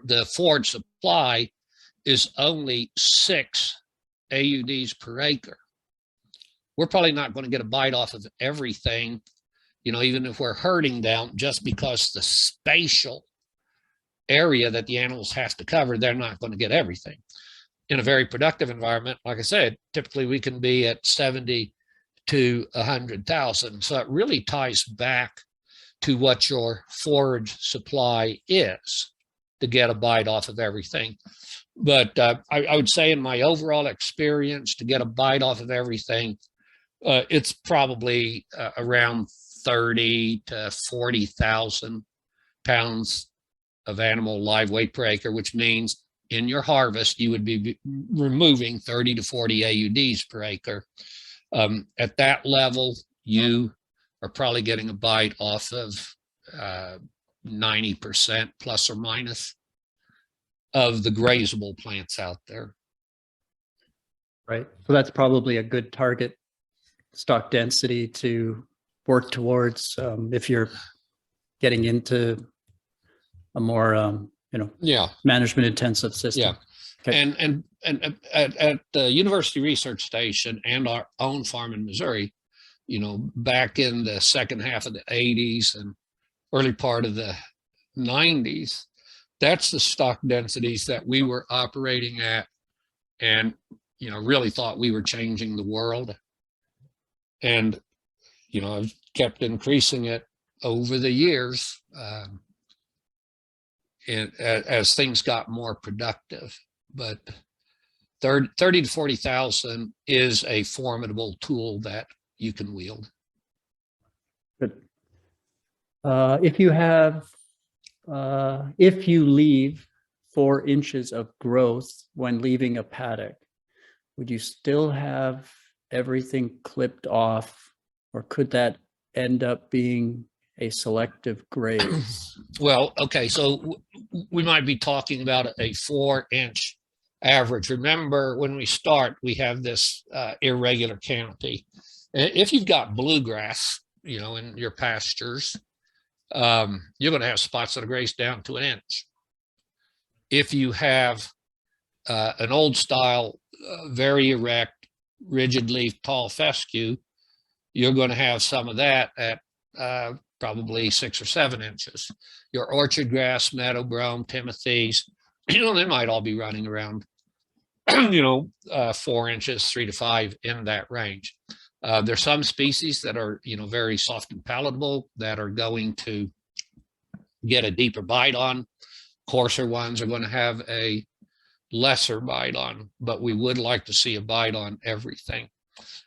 the forage supply is only 6 AUDs per acre, we're probably not going to get a bite off of everything, even if we're herding down, just because the spatial area that the animals have to cover, they're not going to get everything. In a very productive environment, like I said, typically we can be at 70 to 100,000. So it really ties back to what your forage supply is to get a bite off of everything. But I would say in my overall experience, to get a bite off of everything, it's probably around 30 to 40,000 pounds of animal live weight per acre, which means in your harvest, you would be removing 30 to 40 AUDs per acre. At that level, you are probably getting a bite off of 90% plus or minus of the grazable plants out there. Right. So that's probably a good target stock density to work towards if you're getting into a more management intensive system. Yeah. Okay. And at the University Research Station and our own farm in Missouri, back in the second half of the 80s and early part of the 90s, that's the stock densities that we were operating at, and really thought we were changing the world. And I've kept increasing it over the years as things got more productive. But 30 to 40,000 is a formidable tool that you can wield. Good. If you leave 4 inches of growth when leaving a paddock, would you still have everything clipped off, or could that end up being a selective graze? Well, okay, so we might be talking about a 4-inch average. Remember, when we start, we have this irregular canopy. If you've got bluegrass, in your pastures, you're going to have spots that are grazed down to 1 inch. If you have an old style, very erect, rigid leaf, tall fescue, you're going to have some of that at probably 6 or 7 inches. Your orchard grass, meadow brome, timothies, they might all be running around 4 inches, 3 to 5 in that range. There's some species that are very soft and palatable that are going to get a deeper bite on. Coarser ones are going to have a lesser bite on, but we would like to see a bite on everything.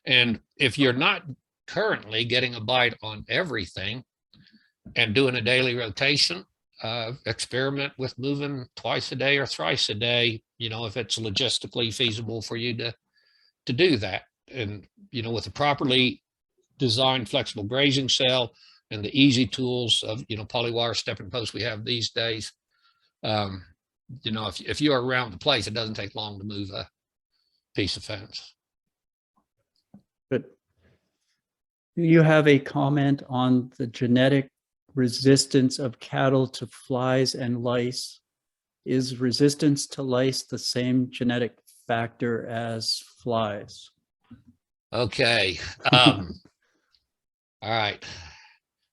And if you're not currently getting a bite on everything and doing a daily rotation, experiment with moving twice a day or thrice a day, if it's logistically feasible for you to do that. And, with a properly designed flexible grazing cell and the easy tools of, polywire stepping posts we have these days, if you're around the place, it doesn't take long to move a piece of fence. Good. Do you have a comment on the genetic resistance of cattle to flies and lice? Is resistance to lice the same genetic factor as flies? Okay. All right.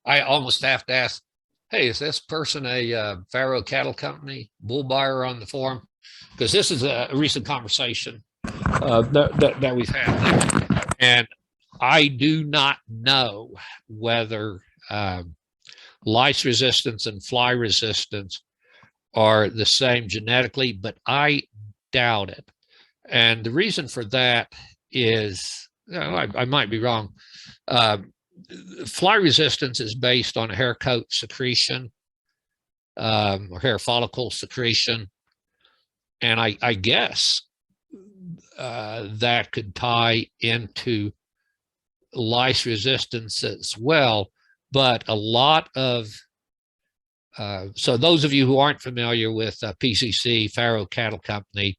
I almost have to ask, hey, is this person a Faro Cattle Company bull buyer on the forum? Because this is a recent conversation that we've had. And I do not know whether lice resistance and fly resistance are the same genetically, but I doubt it. And the reason for that is, I might be wrong. Fly resistance is based on hair coat secretion or hair follicle secretion. And I guess that could tie into lice resistance as well, but a lot of so those of you who aren't familiar with PCC, Faro Cattle Company,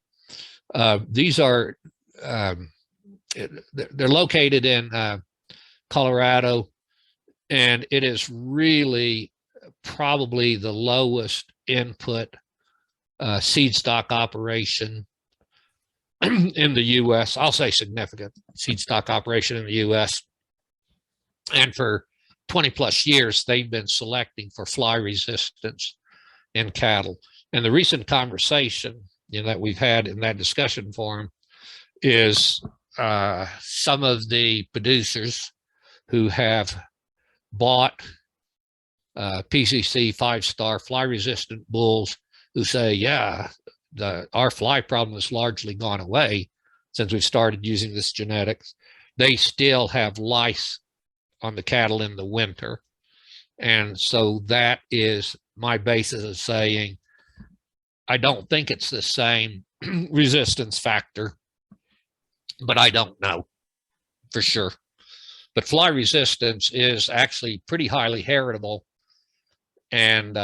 these are they're located in Colorado, and it is really probably the lowest input seed stock operation in the U.S. I'll say significant seed stock operation in the U.S. And for 20 plus years, they've been selecting for fly resistance in cattle. And the recent conversation that we've had in that discussion forum is some of the producers who have bought PCC 5-star fly resistant bulls who say, yeah, our fly problem has largely gone away since we've started using this genetics. They still have lice on the cattle in the winter. And so that is my basis of saying, I don't think it's the same resistance factor, but I don't know for sure. But fly resistance is actually pretty highly heritable, and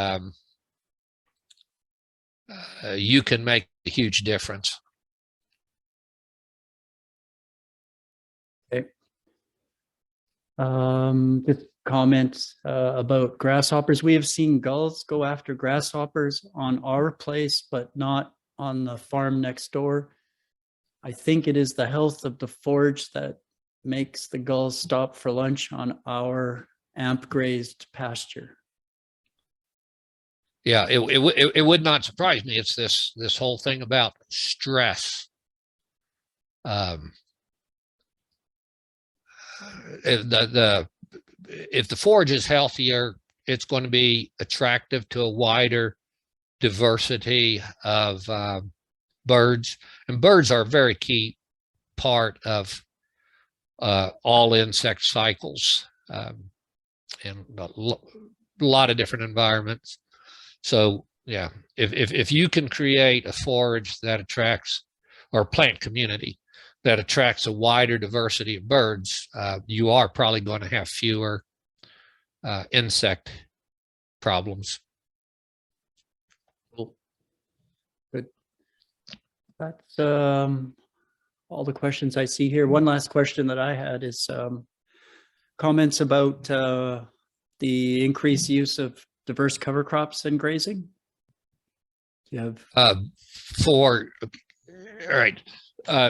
you can make a huge difference. Okay. Just comments about grasshoppers. We have seen gulls go after grasshoppers on our place, but not on the farm next door. I think it is the health of the forage that makes the gulls stop for lunch on our amp grazed pasture. Yeah, it would not surprise me. It's this whole thing about stress. If the forage is healthier, it's going to be attractive to a wider diversity of birds, and birds are a very key part of all insect cycles in a lot of different environments. So yeah, if you can create a forage that attracts, or a plant community that attracts a wider diversity of birds, you are probably going to have fewer insect problems. Cool. Good. That's all the questions I see here. One last question that I had is comments about the increased use of diverse cover crops in grazing. Do you have all right,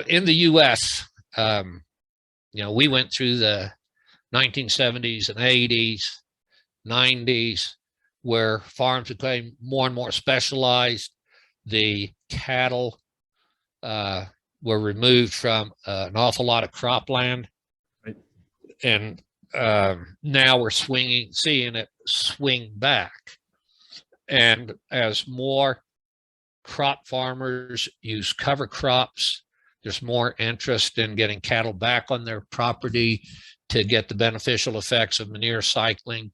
in the U.S., we went through the 1970s and 80s, 90s, where farms became more and more specialized. The cattle were removed from an awful lot of cropland, right, and now we're seeing it swing back. And as more crop farmers use cover crops, there's more interest in getting cattle back on their property to get the beneficial effects of manure cycling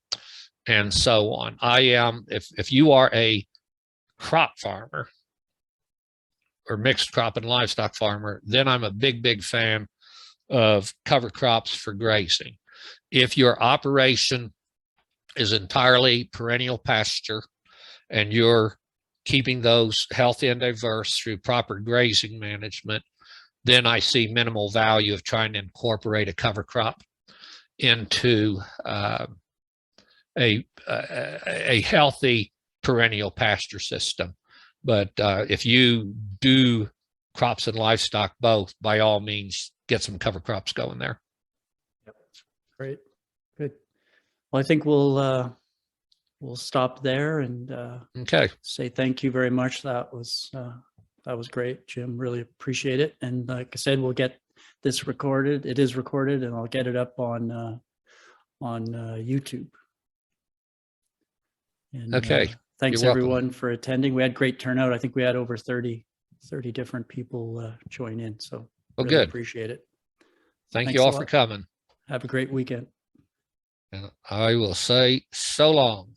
and so on. If you are a crop farmer or mixed crop and livestock farmer, then I'm a big fan of cover crops for grazing. If your operation is entirely perennial pasture and you're keeping those healthy and diverse through proper grazing management, then I see minimal value of trying to incorporate a cover crop into a healthy perennial pasture system. But if you do crops and livestock both, by all means, get some cover crops going there. Yep. Great. Good. Well, I think we'll stop there and okay. Say thank you very much. That was great, Jim. Really appreciate it. And like I said, we'll get this recorded. It is recorded, and I'll get it up on YouTube. And, okay. Thanks You're everyone welcome. for attending. We had great turnout. I think we had over 30 different people join in. So Well, really good. appreciate it. Thank Thanks you a all lot. for coming. Have a great weekend. And I will say so long.